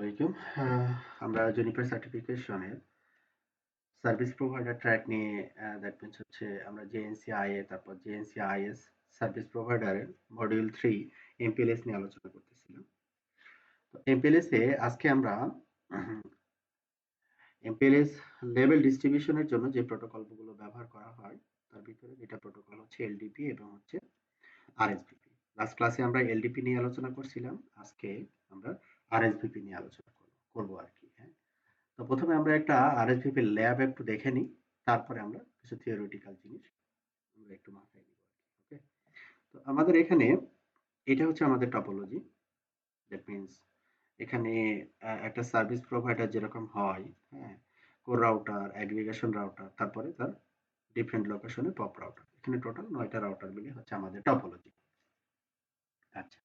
আলাইকুম। আমরা Juniper সার্টিফিকেশনের service provider track নিয়ে দ্যাট মিনস হচ্ছে আমরা জেএনসিআইএ তারপর জেএনসিআইএস সার্ভিস প্রোভাইডারের মডিউল 3 এমপিএলএস নিয়ে আলোচনা করতেছিলাম। তো এমপিএলএস এ আজকে আমরা এমপিএলএস লেভেল ডিস্ট্রিবিউশনের জন্য যে প্রোটোকলগুলো ব্যবহার করা হয় তার ভিতরে যেটা প্রোটোকল হচ্ছে এলডিপি এবং হচ্ছে আরএসভিপি। লাস্ট ক্লাসে আমরা এলডিপি নিয়ে আলোচনা করছিলাম। আজকে আমরা আরএসভিপি নিয়ে আলোচনা করব আর কি। হ্যাঁ, তো প্রথমে আমরা একটা আরএসভিপি ল্যাব একটু দেখে নিই, তারপরে আমরা কিছু থিওরিটিক্যাল জিনিস আমরা একটু মাথায় নিব আর কি। ওকে, তো আমাদের এখানে এটা হচ্ছে আমাদের টপোলজি। দ্যাট মিনস এখানে একটা সার্ভিস প্রোভাইডার যেরকম হয়, হ্যাঁ, কোর রাউটার, অ্যাগ্রিগেশন রাউটার, তারপরে তার ডিফারেন্ট লোকেশনে পপ রাউটার। এখানে টোটাল ৯টা রাউটার মিলে হচ্ছে আমাদের টপোলজি। আচ্ছা,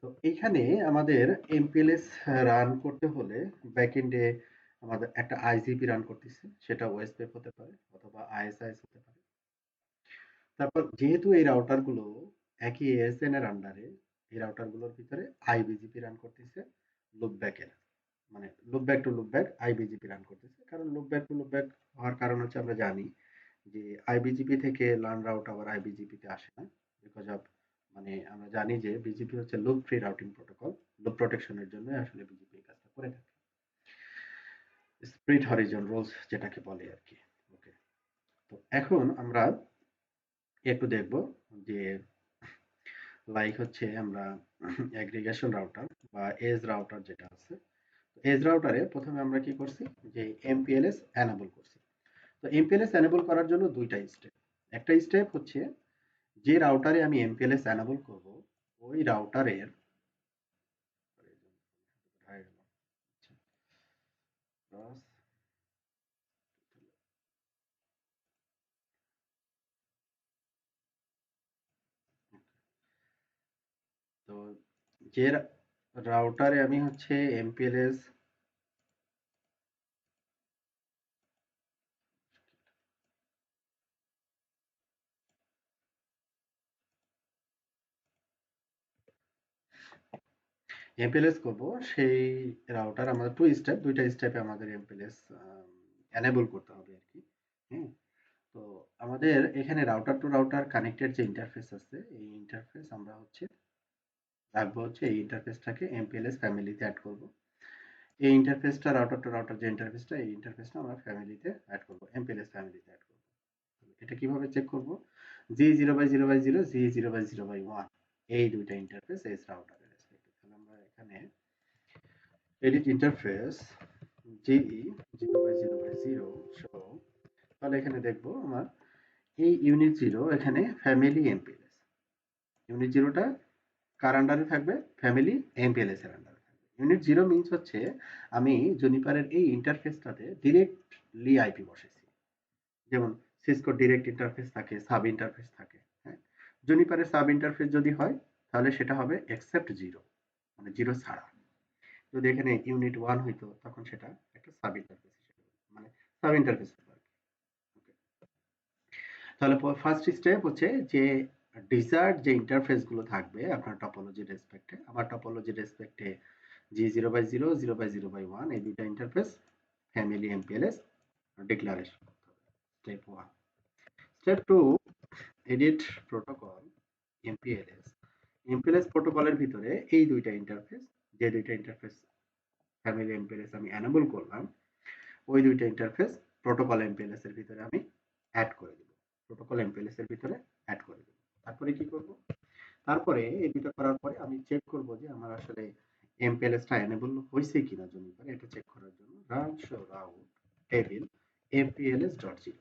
তো এইখানে আমাদের এমপিএলএস রান করতে হলে ব্যাকএন্ডে আমাদের একটা আইজিপি রান করতেছে, সেটা ওএসপিএফ হতে পারে অথবা আইএসআইএস হতে পারে। তারপর যেহেতু এই রাউটার গুলো একই এএসএন এর আন্ডারে, এই রাউটার গুলোর ভিতরে আইবিজিপি রান করতেছে লুপব্যাকের, মানে লুপব্যাক টু লুপব্যাক আইবিজিপি রান করতেছে। কারণ লুপব্যাক টু লুপব্যাক হওয়ার কারণ হচ্ছে আমরা জানি যে আইবিজিপি থেকে লার্ন রাউট আবার আইবিজিপি তে আসে না, বিকজ অফ মানে আমরা জানি যে বিজিপি হচ্ছে loop free routing protocol. Loop প্রোটেকশনের জন্য আসলে বিজিপি এই কাজটা করে থাকে, স্প্লিট হরিজন রোলস যেটাকে বলে আর কি। ওকে, তো এখন আমরা একটু দেখব যে লাইক হচ্ছে আমরা অ্যাগ্রিগেশন রাউটার বা এজ রাউটার যেটা আছে, এজ রাউটারে প্রথমে আমরা কি করছি যে এমপিএলএস এনেবল করছি। তো এমপিএলএস এনেবল করার জন্য দুইটা স্টেপ। একটা স্টেপ হচ্ছে যে রাউটারে আমি এমপিএলএস এনেবল করব ওই রাউটারের তো যে রাউটারে আমি হচ্ছে এমপিএলএস এমপিএলএস করব, সেই রাউটার আমাদের টু স্টেপ, দুইটা স্টেপে আমাদের এমপিএলএস এনেবল করতে হবে আর কি। হ্যাঁ, তো আমাদের এখানে রাউটার টু রাউটার কানেক্টেড যে ইন্টারফেস আছে, এই ইন্টারফেস আমরা হচ্ছে রাখবো হচ্ছে এই ইন্টারফেসটাকে এমপিএলএস ফ্যামিলিতে অ্যাড করব। এই ইন্টারফেসটা রাউটার টু রাউটার যে ইন্টারফেসটা, এই ইন্টারফেসটা আমরা ফ্যামিলিতে অ্যাড করব, এমপিএলএস ফ্যামিলিতে অ্যাড করব। এটা কিভাবে চেক করব? জি0/0/0, জি0/0/1, এই দুইটা ইন্টারফেস এস রাউটারের রেসপেক্টিভ। তাহলে আমরা এখানে এডিট ইন্টারফেস জি0/0/0 শো, তাহলে এখানে দেখবো আমার এই ইউনিট 0 এখানে ফ্যামিলি এমপিএলএস। ইউনিট 0টা কার আন্ডারে থাকবে? ফ্যামিলি এমপিএলএস এর আন্ডারে থাকবে। ইউনিট 0 মিন্স হচ্ছে আমি জুনিপারের এই ইন্টারফেসটাতে ডিরেক্টলি আইপি বসাইছি। যেমন সিসকোর ডিরেক্ট ইন্টারফেস থাকে, সাব ইন্টারফেস থাকে। হ্যাঁ, জুনিপারের সাব ইন্টারফেস যদি হয় তাহলে সেটা হবে এক্সেপ্ট 0, মানে 0 ছাড়া। যদি এখানে ইউনিট 1 হইতো তখন সেটা একটা সাব ইন্টারফেস হিসেবে, মানে সাব ইন্টারফেস হতো আর কি। ওকে, তাহলে ফার্স্ট স্টেপ হচ্ছে যে ডিজার্ট যে ইন্টারফেস গুলো থাকবে আপনার টপোলজি রেসপেক্টে, আমার টপোলজি রেসপেক্টে জি0/0, 0/0/1, এই দুইটা ইন্টারফেস ফ্যামিলি এমপিএলএস ডিক্লারেশন করতে হবে। Step 1। Step 2, edit protocol MPLS. MPLS প্রোটোকলের ভিতরে এই দুইটা ইন্টারফেস, যে দুইটা ইন্টারফেস ফ্যামিলি এমপিএলএস আমি এনেবল করলাম, ওই দুইটা ইন্টারফেস প্রোটোকল এমপিএলএস এর ভিতরে আমি অ্যাড করে দিব। প্রোটোকল এমপিএলএস এর ভিতরে অ্যাড করে দিব। তারপরে কি করব? তারপরে এই দুটো করার পরে আমি চেক করব যে আমার আসলে এমপিএলএস টা এনেবল হইছে কিনা জুনিপারে, এটা চেক করার জন্য run show route table mpls.0,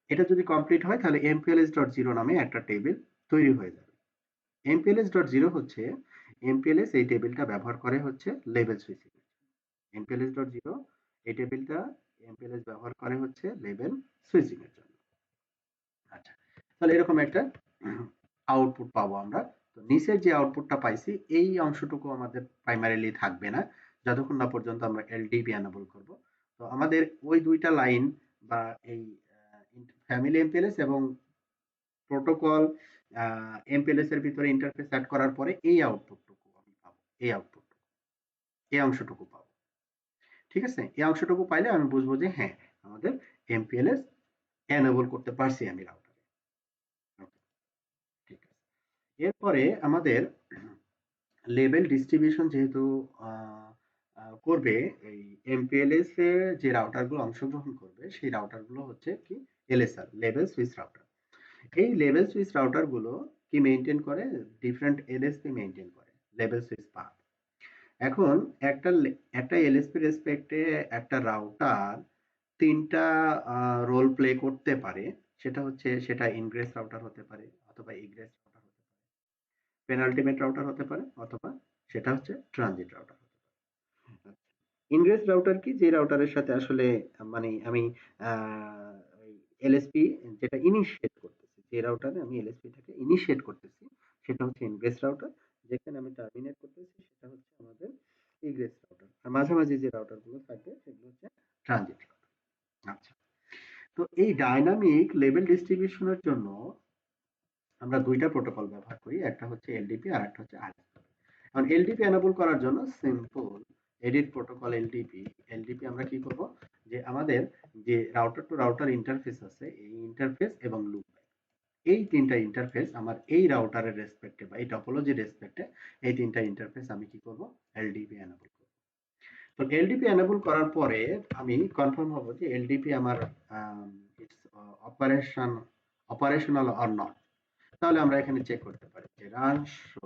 এটা যদি কমপ্লিট হয় তাহলে mpls.0 নামে একটা টেবিল তৈরি হয়ে যাবে। mpls.0 হচ্ছে mpls এই টেবিলটা ব্যবহার করে হচ্ছে লেভেল সুইচিং। mpls.0 এই টেবিলটা mpls ব্যবহার করে হচ্ছে লেভেল সুইচিং এর জন্য। আচ্ছা, তাহলে এরকম একটা আউটপুট পাবো আমরা। তো নিচের যে আউটপুটটা পাইছি এই অংশটুকু আমাদের প্রাইমারিলি থাকবে না যতক্ষণ না পর্যন্ত আমরা এলডিপি এনেবল করব। তো আমাদের ওই দুইটা লাইন বা এই ফ্যামিলি এমপিএলএস এবং প্রোটোকল এমপিএলএস এর ভিতরে ইন্টারফেস অ্যাড করার পরে এই আউটপুটটুকু আমি পাবো, এই আউটপুট। এই অংশটুকু পাবো। ঠিক আছে, এই অংশটুকু পাইলে আমি বুঝবো যে হ্যাঁ আমাদের এমপিএলএস এনেবল করতে পারছি আমি রাউটারে। ঠিক আছে, এরপরে আমাদের লেভেল ডিস্ট্রিবিউশন যেহেতু করবে এই এমপিএলএস এ, যে রাউটার গুলো অংশগ্রহণ করবে সেই রাউটার গুলো হচ্ছে কি এলএসআর, লেভেল সুইচ রাউটার। এই লেভেল সুইচ রাউটার গুলো কি মেনটেন করে, ডিফারেন্ট এলএসপি মেনটেন করে, লেভেল সুইচ পাথ। এখন একটা এলএসপি রেসপেক্টে একটা রাউটার তিনটা রোল প্লে করতে পারে। সেটা হচ্ছে, সেটা ইনগ্রেস রাউটার হতে পারে, অথবা ইগ্রেস রাউটার হতে পারে, পেনাল্টিমেট রাউটার হতে পারে, অথবা সেটা হচ্ছে ট্রানজিট রাউটার হতে পারে। ইনগ্রেস রাউটার কি, যে রাউটারের সাথে আসলে মানে আমি এলএসপি যেটা ইনিশিয়েট করতেছি, যে রাউটারে আমি এলএসপিটাকে ইনিশিয়েট করতেছি সেটা হচ্ছে ইনগ্রেস রাউটার। যেখানে আমি টার্মিনেট করতেছি সেটা হচ্ছে আমাদের ইগ্রেস রাউটার। আর মাঝামাঝি যে রাউটার গুলো থাকবে সেগুলো হচ্ছে ট্রানজিট রাউটার। আচ্ছা, তো এই ডাইনামিক লেভেল ডিস্ট্রিবিউশনের জন্য আমরা দুইটা প্রোটোকল ব্যবহার করি, একটা হচ্ছে এলডিপি আর একটা হচ্ছে আরএসপি। এখন এলডিপি এনেবল করার জন্য simple edit protocol LDP. LDP আমরা কি করব, যে আমাদের যে রাউটার টু রাউটার ইন্টারফেস আছে এই ইন্টারফেস এবং লুপ, এই তিনটা ইন্টারফেস আমার এই রাউটারের রেসপেক্টে বা এই টপোলজির রেসপেক্টে, এই তিনটা ইন্টারফেস আমি কি করব, এলডিপি এনেবল করব। তো এলডিপি এনেবল করার পরে আমি কনফার্ম হব যে এলডিপি আমার it's operation operational or not. তাহলে আমরা এখানে চেক করতে পারি যে রান শো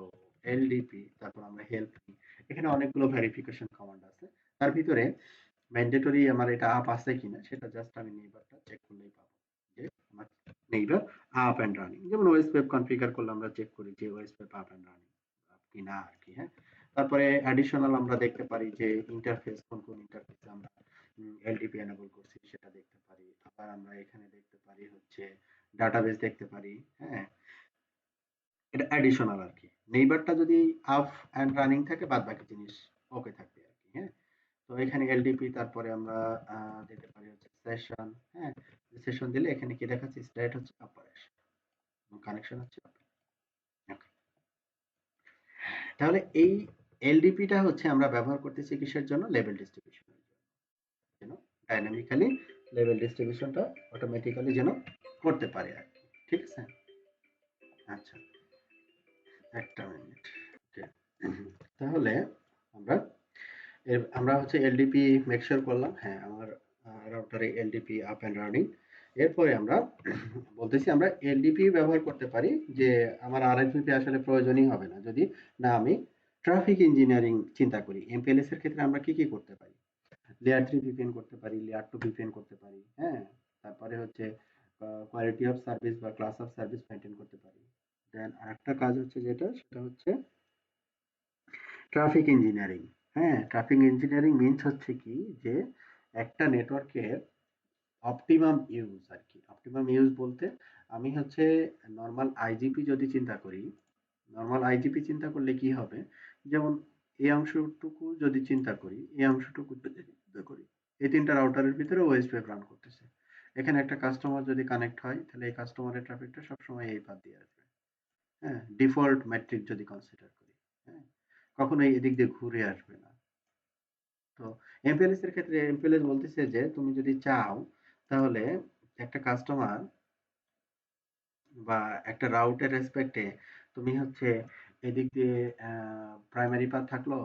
এলডিপি, তারপর আমরা হেল্প নিই। এখানে অনেকগুলো ভেরিফিকেশন কমান্ড আছে, তার ভিতরে ম্যান্ডেটরি আমার এটা আপ আছে কিনা সেটা জাস্ট আমি নেইবারটা চেক করলেই পাবো যে আমার নেইবার আপ এন্ড রানিং। যেমন ওএস ওয়েব কনফিগার করলে আমরা চেক করি যে OS web up and running কিনা আর কি। হ্যাঁ, তারপরে অ্যাডিশনাল আমরা দেখতে পারি যে ইন্টারফেস কোন কোন ইন্টারফেসে আমরা এলডিপি এনেবল করছি সেটা দেখতে পারি। আবার আমরা এখানে দেখতে পারি হচ্ছে ডাটাবেস দেখতে পারি। হ্যাঁ, এটা অ্যাডিশনাল আর কি। নেইবারটা যদি আপ এন্ড রানিং থাকে বাদ বাকি জিনিস ওকে থাকবে আর কি। হ্যাঁ, তো এখানে এলডিপি, তারপরে আমরা দিতে পারি হচ্ছে সেশন। হ্যাঁ, সেশন দিলে এখানে কি দেখাচ্ছে, স্টেট হচ্ছে অপারেশন, কানেকশন হচ্ছে open। Okay. তাহলে এই এলডিপিটা হচ্ছে আমরা ব্যবহার করতেছি কিসের জন্য, লেভেল ডিস্ট্রিবিউশনের জন্য, যেন ডাইনামিক্যালি লেভেল ডিস্ট্রিবিউশনটা অটোমেটিক্যালি যেন করতে পারে আর কি। ঠিক আছে, আচ্ছা, একটা মিনিট। ওকে, তাহলে আমরা আমরা হচ্ছে এলডিপি মেক শিওর করলাম, হ্যাঁ আমার রাউটারে এলডিপি আপ এন্ড রানিং। এরপরে আমরা বলতেছি আমরা এলডিপি ব্যবহার করতে পারি, যে আমার আরএসভিপি আসলে প্রয়োজনই হবে না যদি না আমি ট্রাফিক ইঞ্জিনিয়ারিং চিন্তা করি। এমপিএলএস এর ক্ষেত্রে আমরা কি কি করতে পারি, লেয়ার 3 ভিপিএন করতে পারি, লেয়ার 2 ভিপিএন করতে পারি। হ্যাঁ, তারপরে হচ্ছে কোয়ালিটি অফ সার্ভিস বা ক্লাস অফ সার্ভিস মেনটেন করতে পারি। দেন আরেকটা কাজ হচ্ছে যেটা, সেটা হচ্ছে ট্রাফিক ইঞ্জিনিয়ারিং। হ্যাঁ, ট্রাফিক ইঞ্জিনিয়ারিং মিনস হচ্ছে কি, যে একটা নেটওয়ার্কের অপটিমাম ইউজ আর কি। অপটিমাম ইউজ বলতে আমি হচ্ছে নরমাল আইজিপি যদি চিন্তা করি, নরমাল আইজিপি চিন্তা করলে কি হবে, যেমন এই অংশটুকু যদি চিন্তা করি, এই অংশটুকু যদি চিন্তা করি, এই তিনটা রাউটারের ভিতরে ওএস ওয়েব রান করতেছে। এখানে একটা কাস্টমার যদি কানেক্ট হয় তাহলে এই কাস্টমারের ট্রাফিকটা সবসময় এই পাথ দিয়ে আসবে। হ্যাঁ, ডিফল্ট ম্যাট্রিক যদি কনসিডার করি, হ্যাঁ, কখনোই এদিক দিয়ে ঘুরে আসবে না। তো এমপিএলএস এর ক্ষেত্রে এমপিএলএস বলতেছে যে তুমি যদি চাও তাহলে একটা কাস্টমার বা একটা রাউটের রেসপেক্টে তুমি হচ্ছে এদিক দিয়ে প্রাইমারি পাথ থাকলো,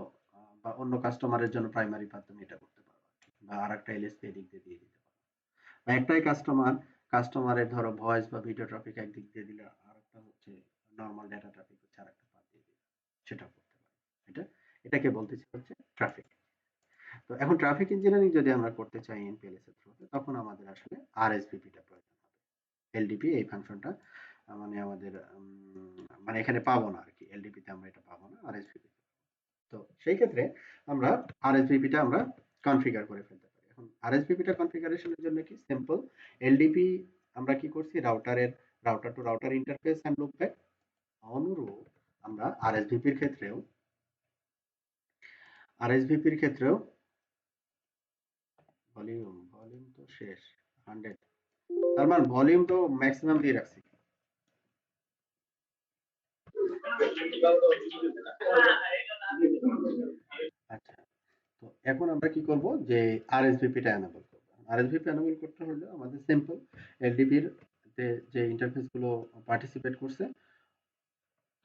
বা অন্য কাস্টমারের জন্য প্রাইমারি পাথ তুমি এটা করতে পারো আর কি। বা আরেকটা এলএসপি এদিক দিয়ে দিয়ে দিতে পারো। বা একটাই কাস্টমারের ধরো ভয়েস বা ভিডিও ট্রাফিক একদিক দিয়ে দিলে, আরেকটা হচ্ছে নরমাল ডেটা ট্রাফিক হচ্ছে আরেকটা পাথ দিয়ে দিলে, সেটা করতে পারো। এটা এটাকে বলতেছি হচ্ছে ট্রাফিক। তো এখন ট্রাফিক ইঞ্জিনিয়ারিং যদি আমরা করতে চাই এমপিএলএস এর থ্রুতে, তখন আমাদের আসলে আরএসভিপি টা প্রয়োজন হবে। এলডিপি এই ফাংশনটা মানে আমাদের মানে এখানে পাবো না আরকি। এলডিপি তে আমরা এটা পাবো না, আরএসভিপি তে। তো সেই ক্ষেত্রে আমরা আরএসভিপি টা আমরা কনফিগার করে ফেলতে পারি। এখন আরএসভিপি টা কনফিগারেশনের জন্য কি সিম্পল, এলডিপি আমরা কি করছি, router to router interface and loopback. অনুরূপ আমরা আরএসভিপির ক্ষেত্রেও ভলিউম তো শেষ 100, তার মানে ভলিউম তো ম্যাক্সিমাম দিয়ে রাখছি। আচ্ছা, এখন আমরা কি করব যে আরএসভিপিটা এনেবল করব। আরএসভিপি এনেবল করতে হলে আমাদের সিম্পল এলডিপির যে ইন্টারফেস গুলো পার্টিসিপেট করছে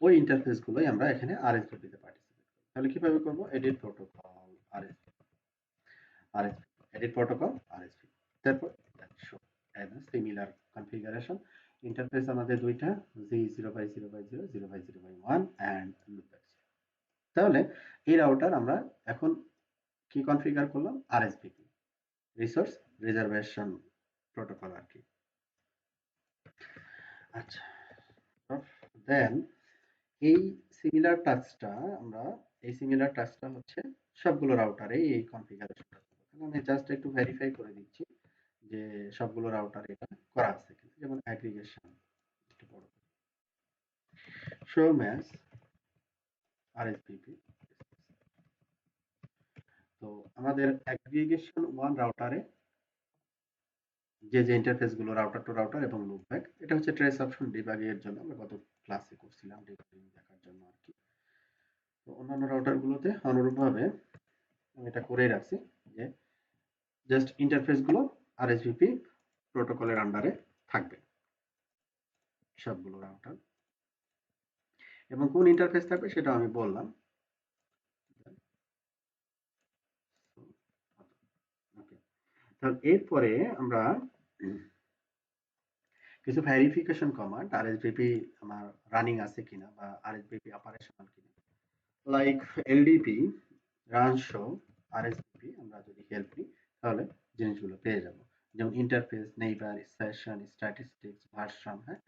ওই ইন্টারফেস গুলোই আমরা এখানে আরএসভিপি তে পার্টিসিপেট করব। তাহলে কিভাবে করব? Edit protocol RSVP, RSVP edit protocol RSVP, তারপর show and similar configuration. Interface আমাদের দুইটা, G0/0/0, 0/0/1 এন্ড লুপব্যাক। তাহলে এই রাউটার আমরা এখন কি কনফিগার করলাম? আরএসভিপি, রিসোর্স রিজার্ভেশন প্রোটোকল আর কি। আচ্ছা, দেন এই সিমিলার টাচটা আমরা সিমিলার টাচটা হচ্ছে সবগুলো রাউটারে এই কনফিগারেশনটা করব। তাহলে আমি জাস্ট একটু ভেরিফাই করে দিচ্ছি যে সবগুলো রাউটারে এটা করা আছে কিনা। যেমন অ্যাগ্রিগেশন, একটু বড় শো ম্যাচ আরএসভিপি। তো আমাদের অ্যাগ্রিগেশন 1 রাউটারে যে ইন্টারফেস গুলো রাউটার টু রাউটার এবং লুপব্যাক, এটা হচ্ছে ট্রেস অপশন ডিবাগিং এর জন্য আমরা গত ক্লাসে করছিলাম, ডিবাগিং দেখার জন্য আর কি। তো অন্যান্য রাউটার গুলোতে অনুরূপভাবে আমি এটা করেই রাখছি যে জাস্ট ইন্টারফেস গুলো আরএসভিপি প্রোটোকলের আন্ডারে থাকবে সবগুলো রাউটার, এবং কোন ইন্টারফেস থাকবে সেটা আমি বললাম। ওকে, তাহলে এরপরে আমরা কিছু ভেরিফিকেশন কমান্ড আরএসভিপি আমার রানিং আছে কিনা বা আরএসভিপি অপারেশনাল কিনা, লাইক এলডিপি রান শো আরএসভিপি আমরা যদি হেল্প নিই তাহলে জিনিসগুলো পেয়ে যাব। যেমন interface, neighbour, session, statistics, version. হ্যাঁ,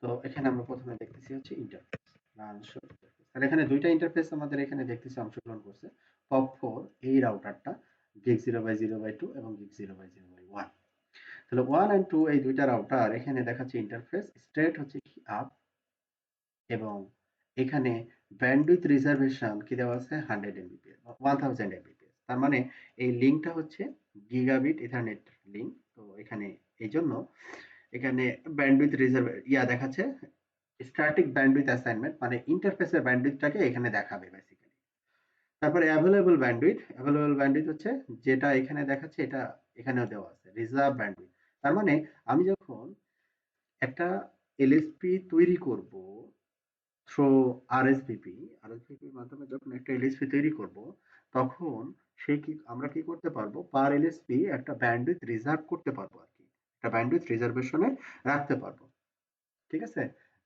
তো এখানে আমরা প্রথমে দেখতেছি হচ্ছে ইন্টারফেস, রান শো ইন্টারফেস। তাহলে এখানে দুইটা ইন্টারফেস আমাদের এখানে দেখতেছি অংশগ্রহণ করছে। POP4 এই রাউটারটা গিগ 0/0/2 এবং গিগ 0/0/1। তাহলে 1 এন্ড 2 এই দুইটা রাউটার এখানে দেখাচ্ছে ইন্টারফেস স্টেট হচ্ছে কি আপ, এবং এখানে ব্যান্ডউইথ রিজার্ভেশন কি দেওয়া আছে 100 এমবিপিএস, 1000 এমবিপিএস। তার মানে এই লিংকটা হচ্ছে গিগাবিট ইথারনেট লিংক। তো এখানে এই জন্য এখানে ব্যান্ডউইথ রিজার্ভ দেখাচ্ছে স্ট্যাটিক ব্যান্ডউইথ অ্যাসাইনমেন্ট, মানে ইন্টারফেসের ব্যান্ডউইথটাকে এখানে দেখাবে বেসিক্যালি। তারপরে অ্যাভেলেবল ব্যান্ডউইথ হচ্ছে যেটা এখানে দেখাচ্ছে এটা এখানেও দেওয়া আছে রিজার্ভ ব্যান্ডউইথ। তার মানে আমি যখন একটা এলএসপি তৈরি করব থ্রু আরএসভিপির মাধ্যমে, যখন একটা এলএসপি তৈরি করব তখন আমরা কি করতে পারবো, পার এলএসপি একটা ব্যান্ডউইথ রিজার্ভ করতে পারবো আর কি, একটা ব্যান্ডউইথ রিজার্ভেশনে রাখতে পারবো। ঠিক আছে,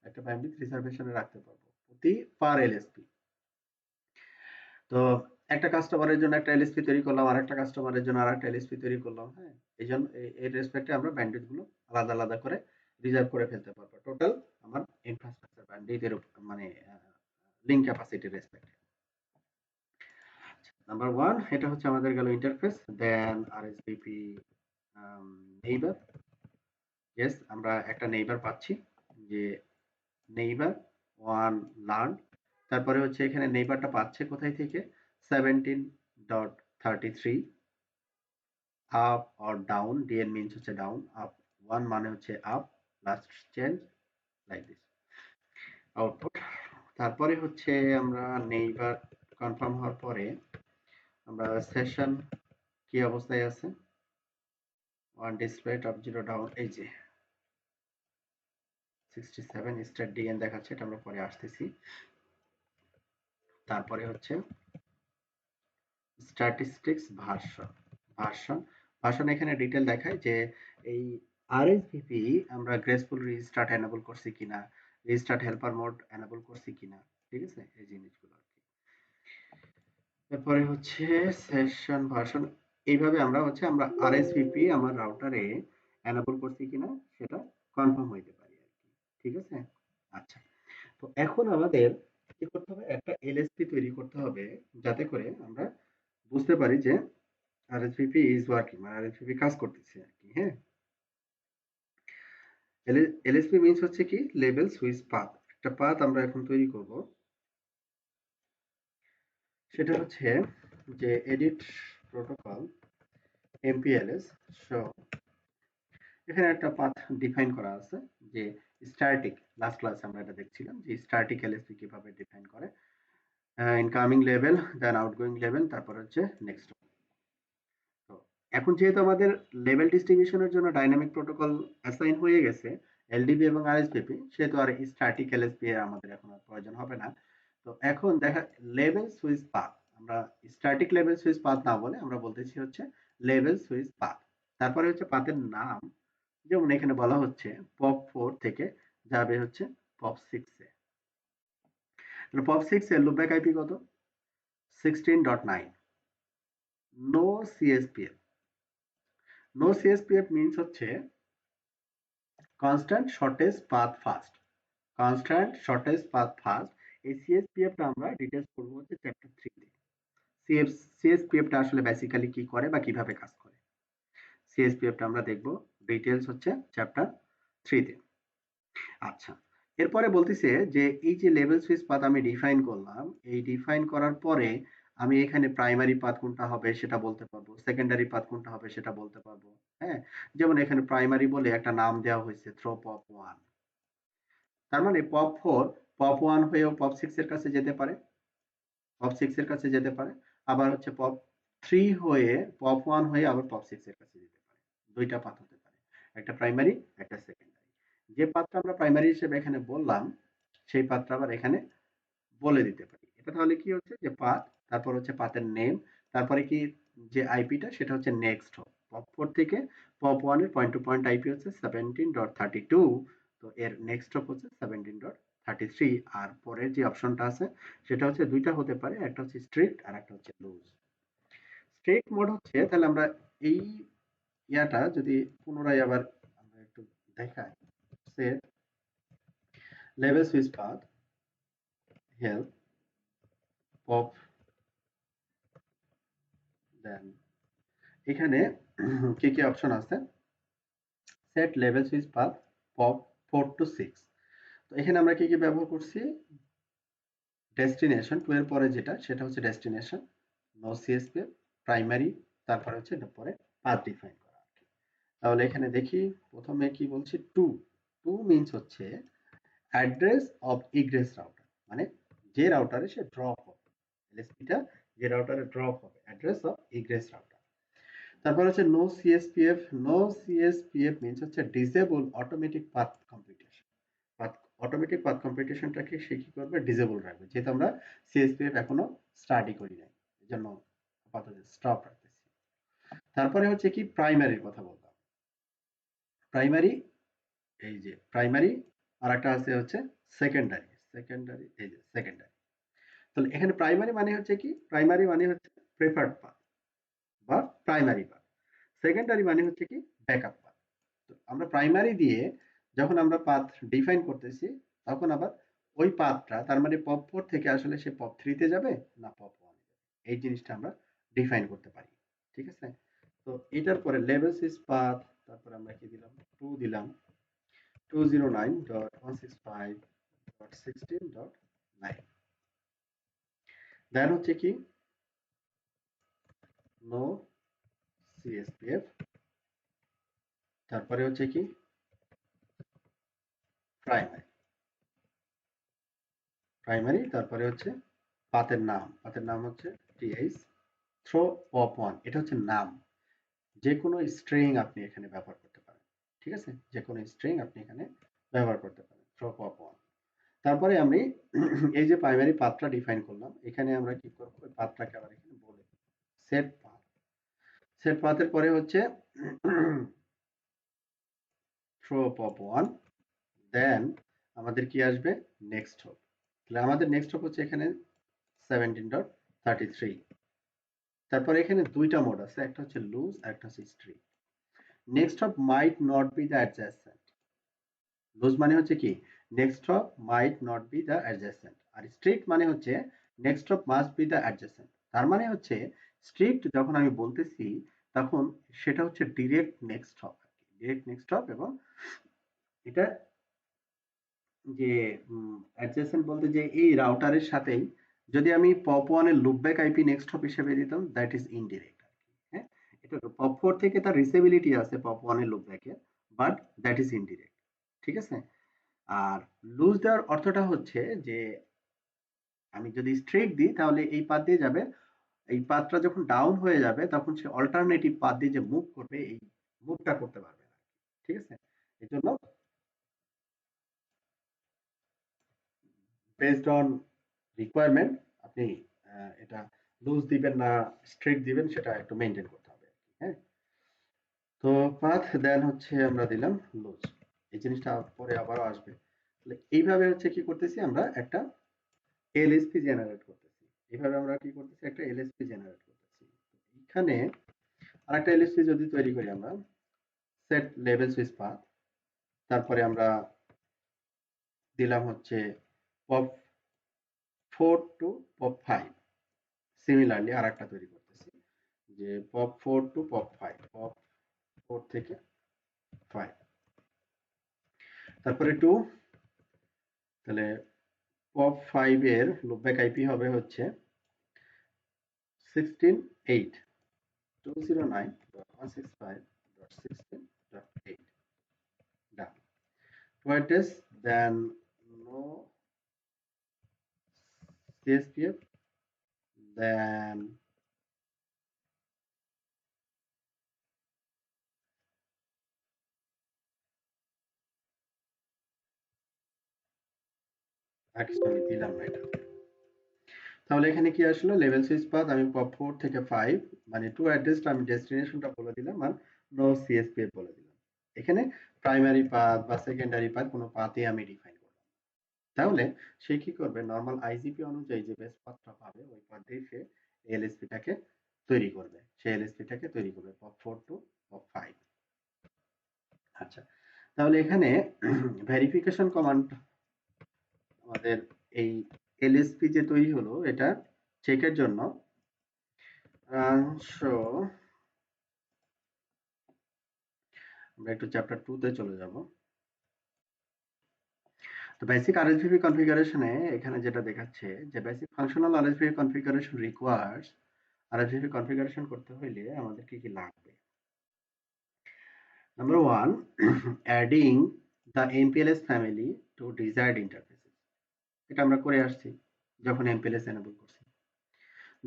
একটা ব্যান্ডউইথ রিজার্ভেশনে রাখতে পারবো প্রতি পার এলএসপি। তো একটা কাস্টমারের জন্য একটা এলএসপি তৈরি করলাম, আরেকটা কাস্টমারের জন্য আরেকটা এলএসপি তৈরি করলাম। হ্যাঁ, এই জন্য এর রেসপেক্টে আমরা ব্যান্ডউইথ গুলো আলাদা আলাদা করে রিজার্ভ করে ফেলতে পারবো টোটাল আমার ইনফ্রাস্ট্রাকচার ব্যান্ডউইথের মানে লিংক ক্যাপাসিটির রেসপেক্টে। নাম্বার 1 এটা হচ্ছে আমাদের গেল ইন্টারফেস। দেন আরএসভিপি নেইবার। ইয়েস, আমরা একটা নেইবার পাচ্ছি যে নেইবার 1 লার্ন। তারপরে হচ্ছে এখানে নেইবারটা পাচ্ছে কোথায় থেকে, 17.33 up or down. DN means হচ্ছে ডাউন, আপ 1 মানে হচ্ছে up, last change like this output. তারপরে হচ্ছে আমরা নেইবার কনফার্ম হওয়ার পরে আমরা সেশন কি অবস্থায় আছে, 1 ডিসপ্লে টপ 0 ডাউন, এই যে 67 স্টার্ট ডিএন দেখাচ্ছে, এটা আমরা পরে আসতেছি। তারপরে হচ্ছে স্ট্যাটিস্টিক্স ভার্সন এখানে ডিটেল দেখায় যে এই আরএসভিপি আমরা গ্রেসফুল রিস্টার্ট এনেবল করছি কিনা, রিস্টার্ট হেল্পার মোড এনেবল করছি কিনা। ঠিক আছে, এই জিনিসগুলো আর কি। তারপরে হচ্ছে সেশন ভার্সন, এইভাবে আমরা আরএসভিপি আমার রাউটারে এনেবল করছি কিনা সেটা কনফার্ম হইতে পারি আর কি। ঠিক আছে, আচ্ছা। তো এখন আমাদের কি করতে হবে, একটা এলএসপি তৈরি করতে হবে যাতে করে আমরা বুঝতে পারি যে আরএসভিপি ইজ ওয়ার্কিং, মানে আরএসভিপি কাজ করতেছে আর কি। হ্যাঁ, এলএসপি মিন্স হচ্ছে কি লেভেল সুইচ পাথ। একটা পাথ আমরা এখন তৈরি করব, সেটা হচ্ছে যে এডিট প্রোটোকল এমপিএলএস শো। এখানে একটা পাথ ডিফাইন করা আছে যে স্ট্যাটিক, লাস্ট ক্লাসে আমরা এটা দেখছিলাম যে স্ট্যাটিক এলএসপি কিভাবে ডিফাইন করে, ইনকামিং লেভেল, দেন আউটগোয়িং লেভেল, তারপর হচ্ছে নেক্সট। এখন যেহেতু আমাদের লেভেল ডিস্ট্রিবিউশনের জন্য ডাইনামিক প্রোটোকল অ্যাসাইন হয়ে গেছে এলডিবি এবং আরএসভিপি, সেহেতু আর স্ট্যাটিক এলএসপি এর আমাদের এখন আর প্রয়োজন হবে না। তো এখন দেখা লেভেল সুইচ পাথ, আমরা স্ট্যাটিক লেভেল সুইচ পাথ না বলে আমরা বলতেছি হচ্ছে লেভেল সুইচ পাথ। তারপরে হচ্ছে পাথের নাম, যেমন এখানে বলা হচ্ছে পপ 4 থেকে যাবে হচ্ছে পপ 6 এ। তাহলে পপ 6 এর লুপব্যাক আইপি কত? 16.9। No CSPF. No CSPF means হচ্ছে constant shortage path first. Constant shortage path first. এই সিএসপিএফটা আমরা ডিটেইলস পড়বো হচ্ছে চ্যাপ্টার 3 তে। সিএসপিএফটা আসলে বেসিক্যালি কি করে বা কিভাবে কাজ করে, সিএসপিএফটা আমরা দেখব ডিটেইলস হচ্ছে চ্যাপ্টার 3 তে। আচ্ছা, এরপরে বলতেছে যে এই যে লেভেল সুইচ পাথ আমি ডিফাইন করলাম, এই ডিফাইন করার পরে আমি এখানে প্রাইমারি পাথ কোনটা হবে সেটা বলতে পারবো, সেকেন্ডারি পাথ কোনটা হবে সেটা বলতে পারবো। হ্যাঁ, যেমন এখানে প্রাইমারি বলে একটা নাম দেওয়া হয়েছে থ্রো পপ 1। তার মানে পপ 4 পপ 1 হয়েও পপ 6 এর কাছে যেতে পারে, পপ 6 এর কাছে যেতে পারে। আবার হচ্ছে পপ 3 হয়ে পপ 1 হয়ে আবার পপ 6 এর কাছে যেতে পারে। দুইটা পাথ হতে পারে, একটা প্রাইমারি একটা সেকেন্ডারি। যে পাথটা আমরা প্রাইমারি হিসেবে এখানে বললাম সেই পাথটা আবার এখানে বলে দিতে পারি। এটা তাহলে কি হচ্ছে যে পাথ, তারপর হচ্ছে পাথের নেম, তারপরে কি যে আইপিটা সেটা হচ্ছে নেক্সট হপ। পপ 4 থেকে পপ 1 এর পয়েন্ট টু পয়েন্ট আইপি হচ্ছে 17.32। তো এর নেক্সট হপ হচ্ছে 17.33। আর পরের যে অপশনটা আছে সেটা হচ্ছে দুইটা হতে পারে, একটা হচ্ছে স্ট্রিক্ট আর একটা হচ্ছে লুজ। স্ট্রিক্ট মোড হচ্ছে, তাহলে আমরা এই ইয়াটা যদি পুনরায় আবার আমরা একটু দেখাই, সেট লেভেল switch path help pop, then এখানে কি কি অপশন আছে, সেট লেভেল সুইচ পাথ পপ 4 to 6। তো এখানে আমরা কি কি ব্যবহার করছি, ডেস্টিনেশন 2 এর পরে যেটা সেটা হচ্ছে ডেস্টিনেশন, নো সিএসপি, প্রাইমারি, তারপরে হচ্ছে পরে পাথ ডিফাইন করা। তাহলে এখানে দেখি প্রথমে কি বলছি, টু। টু মিনস হচ্ছে অ্যাড্রেস অফ ইগ্রেস রাউটার, মানে যে রাউটারে সে ড্রপ হবে, এলএসপিটা যে রাউটারে ড্রপ হবে, অ্যাড্রেস অফ ইগ্রেস রাউটার। তারপর হচ্ছে no CSPF. No CSPF means হচ্ছে disable automatic path computation. Path automatic path কম্পিউটেশনটাকে সে কি করবে, ডিসেবল রাখবে, যেহেতু আমরা সিএসপিএফ এখনো স্টাডি করি নাই, এই জন্য আপাতত স্টপ রাখতেছি। তারপরে হচ্ছে কি প্রাইমারির কথা বললাম, প্রাইমারি, এই যে প্রাইমারি, আর একটা আছে হচ্ছে সেকেন্ডারি। সেকেন্ডারি, এই যে সেকেন্ডারি। তাহলে এখানে প্রাইমারি মানে হচ্ছে কি, প্রাইমারি মানে হচ্ছে প্রেফার্ড পাথ বা প্রাইমারি পাথ। সেকেন্ডারি মানে হচ্ছে কি ব্যাকআপ পাথ। তো আমরা প্রাইমারি দিয়ে যখন আমরা পাথ ডিফাইন করতেছি, তখন আবার ওই পাথটা তার মানে পপ 4 থেকে আসলে সে পপ 3 তে যাবে না পপ 1 এ যাবে, এই জিনিসটা আমরা ডিফাইন করতে পারি। ঠিক আছে? তো এটার পরে লেভেল সুইচ পাথ, তারপরে আমরা কি দিলাম, 2 দিলাম, 209.165.16.9। দেন হচ্ছে কি নো সিএসপিএফ, তারপরে হচ্ছে কি প্রাইমারি, প্রাইমারি, তারপরে হচ্ছে পাথের নাম, পাথের নাম হচ্ছে টিএইচ থ্রো পপ 1। এটা হচ্ছে নাম, যে কোনো স্ট্রিং আপনি এখানে ব্যবহার করতে পারেন। ঠিক আছে, যে কোনো স্ট্রিং আপনি এখানে ব্যবহার করতে পারেন, থ্রো পপ 1। তারপরে আমি এই যে প্রাইমারি পাথটা ডিফাইন করলাম, এখানে আমরা কি করবো, ওই পাথটাকে আবার এখানে বলে সেট পাথ। সেট পাথের পরে হচ্ছে থ্রো পপ 1, দেন আমাদের কি আসবে, নেক্সট হপ। তাহলে আমাদের নেক্সট হপ হচ্ছে এখানে 17.33। তারপর এখানে দুইটা মোড আছে, একটা হচ্ছে লুজ আর একটা হচ্ছে strict. Next hop might not be the adjacent. Loose মানে হচ্ছে কি, next hop might not be the adjacent, আর স্ট্রিক্ট মানে হচ্ছে next hop must be the adjacent. তার মানে হচ্ছে স্ট্রিক্ট যখন আমি বলতেছি তখন সেটা হচ্ছে direct next hop, direct next hop. এবং এটা যে অ্যাডজেসেন্ট বলতে যে এই রাউটারের সাথেই যদি আমি পপ 1 এর লুপব্যাক আইপি নেক্সট হপ হিসেবে দিতাম, দ্যাট ইজ ইনডিরেক্ট আর কি। হ্যাঁ, এটা পপ 4 থেকে তার রিসেবিলিটি আছে পপ 1 এর লুপব্যাকে, বাট দ্যাট ইজ ইনডিরেক্ট। ঠিক আছে? আর লুজ দেওয়ার অর্থটা হচ্ছে যে আমি যদি স্ট্রেট দিই তাহলে এই পাথ দিয়ে যাবে এই পাথটা যখন ডাউন হয়ে যাবে তখন সে অল্টারনেটিভ পাথ দিয়ে যে মুভ করবে এই মুভটা করতে পারবে না। ঠিক আছে? এই জন্য বেসড অন রিকোয়ারমেন্ট আপনি এটা লুজ দিবেন না স্ট্রেট দিবেন সেটা একটু মেনটেন করতে হবে। হ্যাঁ? তো পাথ দেন হচ্ছে আমরা দিলাম লুজ। এই জিনিসটা পরে আবারও আসবে। তাহলে এইভাবে হচ্ছে কি করতেছি আমরা একটা এলএসপি জেনারেট করতেছি। এইভাবে আমরা কি করতেছি একটা এলএসপি জেনারেট করতেছি। এখানে আরেকটা এলএসপি যদি তৈরি করি আমরা সেট লেভেল সুইচ পাথ, তারপরে আমরা দিলাম হচ্ছে পপ 4 টু পপ 5। সিমিলারলি আরেকটা তৈরি করতেছি যে পপ 4 টু পপ 5, পপ 4 থেকে 5, তারপরে 2, তাহলে পপ 5 এর লুপব্যাক আইপি হবে হচ্ছে 16.8 209.165.16.8 done. To address then no CSPF, then আমি দিলাম না এটা। তাহলে এখানে কি আসলো লেভেল সুইচ পাথ আমি পপ 4 থেকে 5 মানে টু অ্যাড্রেসটা আমি ডেস্টিনেশনটা বলে দিলাম আর নো সিএসপিএফ বলে দিলাম। এখানে প্রাইমারি পাথ বা সেকেন্ডারি পাথ কোনো পাথই আমি ডিফাইন করলাম। তাহলে সে কি করবে নরমাল আইজিপি অনুযায়ী যে বেস পাথটা পাবে ওই পাথ দিয়ে সে এলএসপিটাকে তৈরি করবে। সে এলএসপিটাকে তৈরি করবে পপ 4 টু পপ 5। আচ্ছা, তাহলে এখানে ভেরিফিকেশন কমান্ড আমাদের এই এলএসপি যে তৈরি হলো এটা চেকের জন্য সো আমরা একটু চ্যাপ্টার 2 তে চলে যাব। তো বেসিক আরএসভিপি কনফিগারেশনে এখানে যেটা দেখাচ্ছে যে basic functional RSVP configuration requires RSVP configuration করতে হইলে আমাদের কি কি লাগবে। Number 1 adding the MPLS family to desired interfaces. এটা আমরা করে আসছি যখন এমপিএলএস এনেবল করছি।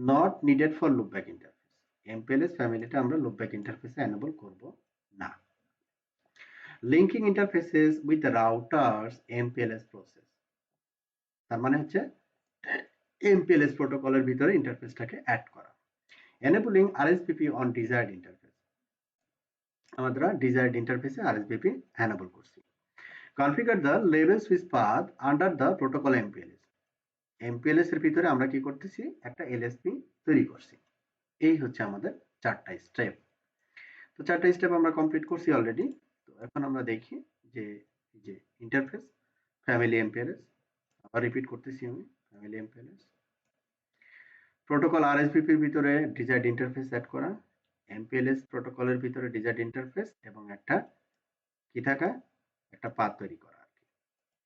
Not needed for loopback interface. MPLS ফ্যামিলিটা আমরা লুপব্যাক ইন্টারফেসে এনেবল করব না। Linking interfaces with the routers MPLS process. তার মানে হচ্ছে এমপিএলএস প্রোটোকলের ভিতরে ইন্টারফেসটাকে অ্যাড করা। Enabling RSVP on desired interface. আমরা ডিজায়ার্ড ইন্টারফেসে আরএসভিপি এনেবল করছি। কনফিগার দ্য লেভেল switch path under the protocol MPLS. MPLS এর ভিতরে আমরা কি করতেছি একটা এলএসপি তৈরি করছি। এই হচ্ছে আমাদের চারটা স্টেপ। তো চারটা স্টেপ আমরা কমপ্লিট করছি অলরেডি। তো এখন আমরা দেখি যে এই যে ইন্টারফেস ফ্যামিলি এমপিএলএস, আবার রিপিট করতেছি আমি ফ্যামিলি এমপিএলএস, প্রোটোকল আরএসভিপির ভিতরে ডিজায়ার্ড ইন্টারফেস অ্যাড করা, এমপিএলএস প্রোটোকলের ভিতরে ডিজায়ার্ড ইন্টারফেস এবং একটা কি থাকা একটা পাথ তৈরি করা আর কি।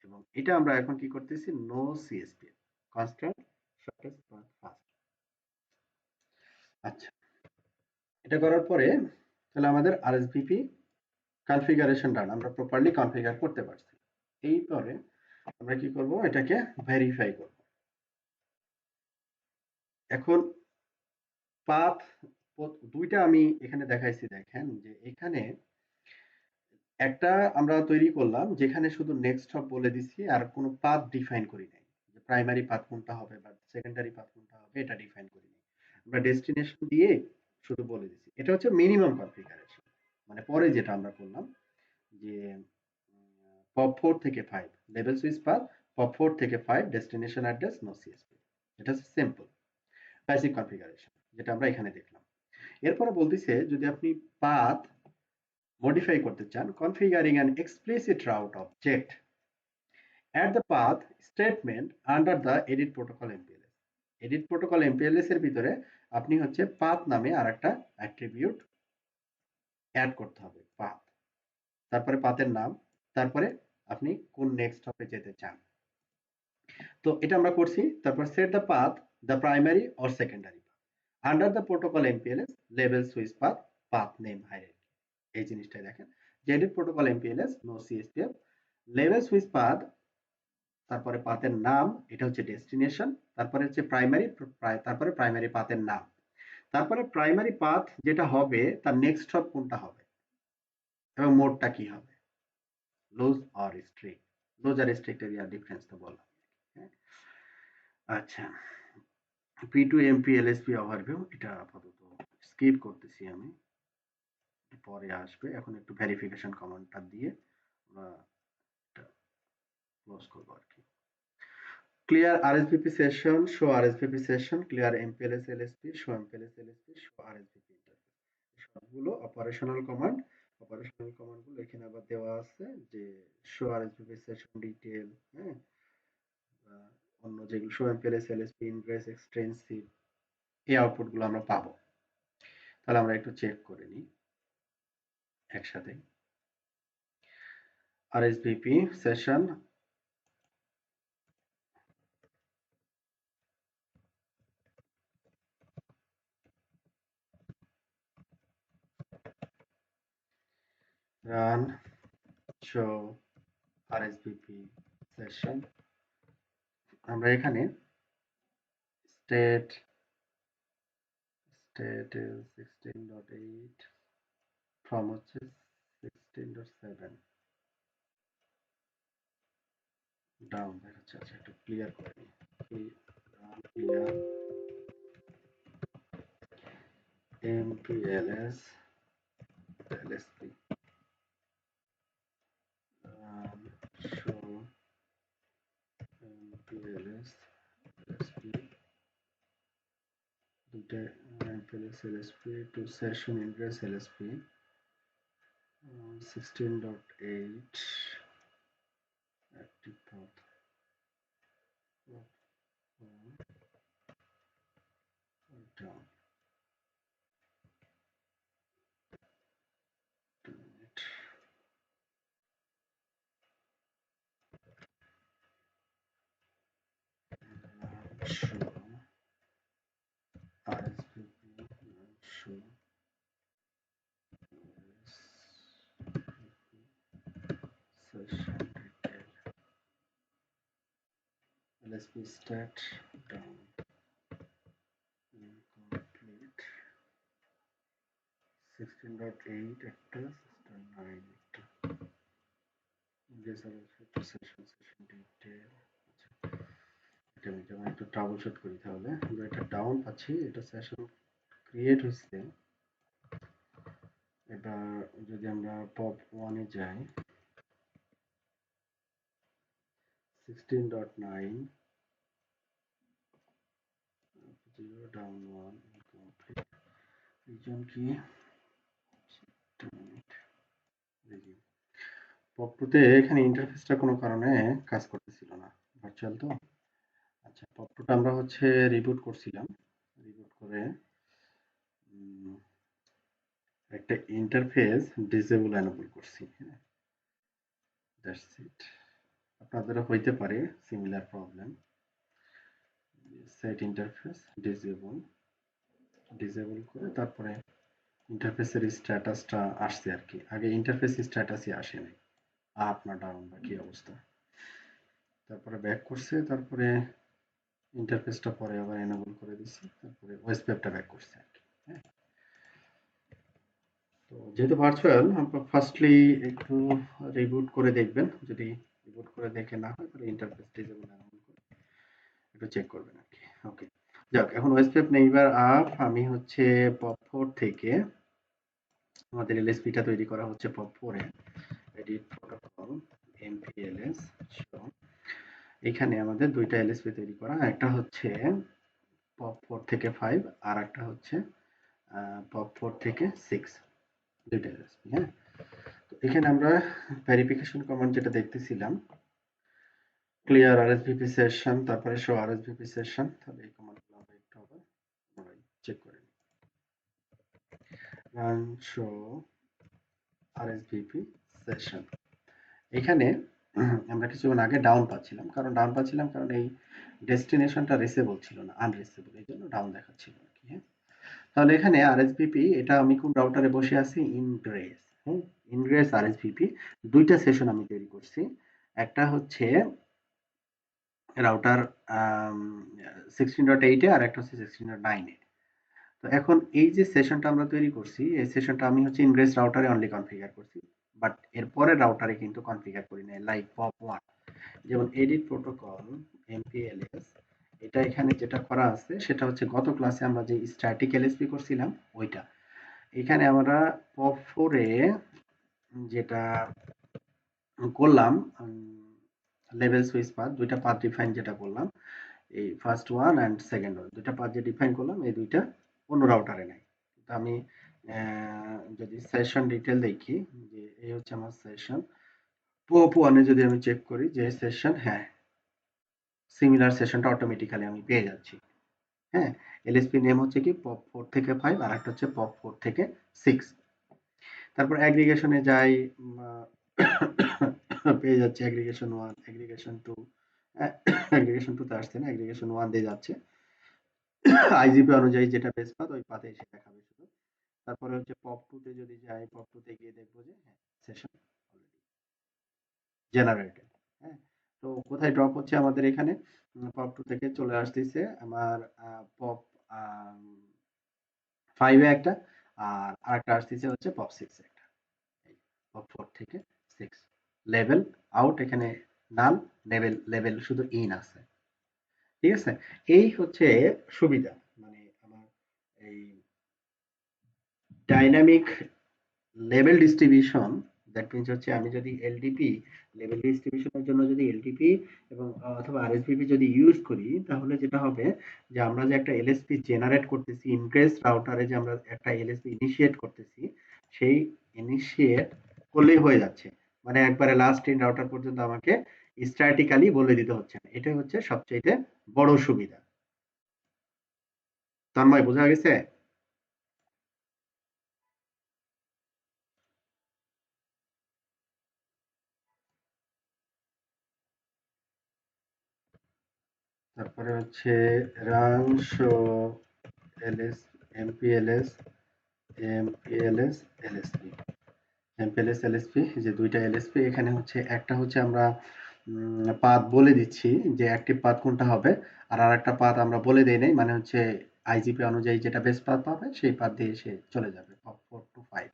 এবং এটা আমরা এখন কি করতেছি no CSP constant shortest path first. আচ্ছা, এটা করার পরে তাহলে আমাদের আরএসভিপি কনফিগারেশন ডান, আমরা প্রপারলি কনফিগার করতে পারছি। এইপরে আমরা কি করব এটাকে ভেরিফাই করব। এখন পাথ দুইটা আমি এখানে দেখাইছি, দেখেন যে এখানে একটা আমরা তৈরি করলাম যেখানে শুধু নেক্সট হপ বলে দিছি আর কোনো পাথ ডিফাইন করি নাই, যে প্রাইমারি পাথ কোনটা হবে বা সেকেন্ডারি পাথ কোনটা হবে এটা ডিফাইন করি নাই, আমরা ডেস্টিনেশন দিয়ে শুধু বলে দিছি। এটা হচ্ছে মিনিমাম কনফিগারেশন, মানে পরে যেটা আমরা করলাম যে পপ 4 থেকে 5 লেভেল সুইচ পাথ, পপ 4 থেকে 5 ডেস্টিনেশন অ্যাড্রেস নো সিএসপি। এটা হচ্ছে সিম্পল বেসিক কনফিগারেশন যেটা আমরা এখানে দেখলাম। এরপরে বলতেছে যদি আপনি পাথ মডিফাই করতে চান, configuring an explicit route object at the path statement under the edit protocol MPLS. Edit protocol MPLS এর ভিতরে আপনি হচ্ছে পাথ নামে আরেকটা অ্যাট্রিবিউট অ্যাড করতে হবে পাথ, তারপরে পাথের নাম, তারপরে আপনি কোন নেক্সট হপে যেতে চান। তো এটা আমরা করছি। তারপর set the path the primary or secondary path under the protocol MPLS লেভেল switch path path name hierarchy. এই জিনিসটাই দেখেন যে edit protocol MPLS no CSPF লেভেল সুইচ পাথ, তারপরে পাথের নাম এটা হচ্ছে ডেস্টিনেশন, তারপরে হচ্ছে প্রাইমারি, তারপরে প্রাইমারি পাথের নাম, তারপরে প্রাইমারি পাথ যেটা হবে তার নেক্সট হপ কোনটা হবে এবং মোডটা কি হবে, লুজ আর স্ট্রিক্ট। লুজ আর স্ট্রিক্ট এরিয়া ডিফারেন্স তো বললাম। হ্যাঁ? আচ্ছা, P2 MP LSP ওভারভিউ এটা আপাতত স্কিপ করতেছি আমি, পরে আসবে। এখন একটু ভেরিফিকেশন কমান্ডটা দিয়ে আমরা এটা ক্লোজ করবো আর কি। Clear RSVP session, show RSVP session, clear MPLS LSP, show MPLS LSP, show RSVP interface। সবগুলো অপারেশনাল কমান্ড। অপারেশনাল কমান্ড গুলো এখানে আবার দেওয়া আছে যে শো RSVP সেশন ডিটেল, হ্যাঁ, অন্য যেগুলো show MPLS LSP, ingress, extensive, এই আউটপুট গুলো আমরা পাবো। তাহলে আমরা একটু চেক করে নিই একসাথে। RSVP session, run, show RSVP session. আমরা এখানে স্টেট state is 16.8 from হচ্ছে 16.7 ডাউন দেখাচ্ছে। আচ্ছা একটু ক্লিয়ার করে নিই। Clear MPLS LSP show MPLS LSP দুইটা MPLS LSP to session ingress LSP 16.8 active path down show RSVP show session detail LSP stat down incomplete 16.8 একটা 16.9 একটা session detail। আচ্ছা এটা আমি যেমন একটু ট্রাবল শুট করি, তাহলে আমরা এটা ডাউন পাচ্ছি, এটা সেশন ক্রিয়েট হয়েছে। এবার যদি আমরা পপ 1 এ যাই 16.9 0 ডাউন 1 ইনকমপ্লিট রিজন কি পপ 2 তে এখানে ইন্টারফেসটা কোনো কারণে কাজ করতেছিল না, ভার্চুয়াল তো। আচ্ছা পপ 2 টা আমরা হচ্ছে রিবুট করছিলাম, রিবুট করে একটা ইন্টারফেস ডিসেবল এনেবল করছি। হ্যাঁ, দ্যাটস ইট। আপনাদেরও হইতে পারে similar problem. Set interface disable করে তারপরে ইন্টারফেসের স্ট্যাটাসটা আসছে আর কি, আগে ইন্টারফেস স্ট্যাটাসই আসে নাই, আপ না ডাউন বা কি অবস্থা। তারপরে ব্যাক করছে, তারপরে ইন্টারফেসটা পরে আবার এনেবল করে দিচ্ছি, তারপরে ওয়েস্ট ওয়েবটা ব্যাক করছে আর কি। হ্যাঁ, তো যেহেতু ভার্চুয়াল ফার্স্টলি একটু রিবুট করে দেখবেন, যদি রিবুট করে দেখে না হয় তাহলে ইন্টারফেস ডিসেবল এনেবল করে একটু চেক করবেন আর কি। ওকে, যাক এখন ওয়েস্ট ওয়েব নেইবার আপ আমি হচ্ছে পপ 4 থেকে আমাদের এলএসপিটা তৈরি করা হচ্ছে পপ 4 এ। এডিট প্রোটোকল MPLS শো, এখানে আমাদের দুইটা এলএসপি তৈরি করা, একটা হচ্ছে পপ 4 থেকে 5 আর একটা হচ্ছে পপ 4 থেকে 6, দুইটা এলএসপি। হ্যাঁ, তো এখানে আমরা ভেরিফিকেশন কমান্ড যেটা দেখতেছিলাম ক্লিয়ার RSVP সেশন, তারপরে শো RSVP সেশন, তাহলে এই কমান্ডগুলো আমরা একটু আবার চেক করে নিই। রান শো RSVP সেশন, এখানে আমরা কিছুক্ষণ আগে ডাউন পাচ্ছিলাম, কারণ এই ডেস্টিনেশনটা রিসেবল ছিল না, আনরিসেবল, এই জন্য ডাউন দেখাচ্ছিল আর কি। হ্যাঁ, তাহলে এখানে আরএসভিপি এটা আমি কোন রাউটারে বসে আছি, ইনগ্রেস। হ্যাঁ, ইনগ্রেস আরএসভিপি দুইটা সেশন আমি তৈরি করছি, একটা হচ্ছে রাউটার 16.8 এ আর একটা হচ্ছে 16.9 এ। তো এখন এই যে সেশনটা আমরা তৈরি করছি, এই সেশনটা আমি হচ্ছে ইনগ্রেস রাউটারে অনলি কনফিগার করছি, বাট এর পরের রাউটারে কিন্তু কনফিগার করি নাই, লাইক পপ ওয়ান। যেমন এডিট প্রোটোকল এমপিএলএস, এটা এখানে যেটা করা আছে সেটা হচ্ছে গত ক্লাসে আমরা যে স্ট্যাটিক এলএসপি করছিলাম ওইটা। এখানে আমরা পপ ফোরে যেটা করলাম, লেভেল সুইচ পাথ, দুইটা পাথ ডিফাইন যেটা করলাম, এই first one and second one, দুইটা পাথ যে ডিফাইন করলাম এই দুইটা অন্য রাউটারে নাই। তো আমি যদি সেশন ডিটেল দেখি, যে এই হচ্ছে আমার সেশন পপ ওয়ানে, যদি আমি চেক করি যে সেশন, হ্যাঁ সিমিলার সেশনটা অটোমেটিক্যালি আমি পেয়ে যাচ্ছি। হ্যাঁ, এলএসপি নেম হচ্ছে কি পপ 4 থেকে 5, আর একটা হচ্ছে পপ 4 থেকে 6। তারপর অ্যাগ্রিগেশনে যাই, পেয়ে যাচ্ছে অ্যাগ্রিগেশন 1, অ্যাগ্রিগেশন 2, অ্যাগ্রিগেশন 2 তে আসছে না, অ্যাগ্রিগেশন 1 দিয়ে যাচ্ছে। আইজিপি অনুযায়ী যেটা বেস পাথ ওই পাথে এসে দেখাবে শুধু। তারপরে হচ্ছে পপ 2 তে যদি যাই, পপ 2 তে গিয়ে দেখবো যে হ্যাঁ সেশন অলরেডি জেনারেটেড। হ্যাঁ, তো কোথায় ড্রপ হচ্ছে আমাদের এখানে, পপ 2 থেকে চলে আসতেছে আমার পপ 5 এ একটা, আর আরেকটা আসতেছে হচ্ছে পপ 6 এ একটা। এই পপ 4 থেকে 6 লেভেল আউট এখানে নাল, লেভেল লেভেল শুধু ইন আছে। ঠিক আছে, এই হচ্ছে সুবিধা, মানে আমার এই dynamic level distribution. That means হচ্ছে আমি যদি এলডিপি লেভেল ডিস্ট্রিবিউশনের জন্য যদি এলডিপি এবং অথবা আরএসভিপি যদি ইউজ করি, তাহলে যেটা হবে যে আমরা যে একটা এলএসপি জেনারেট করতেছি ইনগ্রেস রাউটারে, যে আমরা একটা এলএসপি ইনিশিয়েট করতেছি, সেই ইনিশিয়েট করলেই হয়ে যাচ্ছে, মানে একবারে লাস্ট ইন রাউটার পর্যন্ত আমাকে স্ট্যাটিক্যালি বলে দিতে হচ্ছে না। এটাই হচ্ছে সবচেয়ে বড় সুবিধা। তন্ময়, বোঝা গেছে? তারপরে হচ্ছে run show LS MPLS MPLS LSP, MPLS LSP, যে দুইটা এলএসপি এখানে হচ্ছে, একটা হচ্ছে আমরা পাথ বলে দিচ্ছি যে অ্যাক্টিভ পাথ কোনটা হবে, আর আরেকটা পাথ আমরা বলে দেই নাই, মানে হচ্ছে আইজিপি অনুযায়ী যেটা বেস্ট পাথ পাবে সেই পাথ দিয়ে সে চলে যাবে পপ 4 টু 5।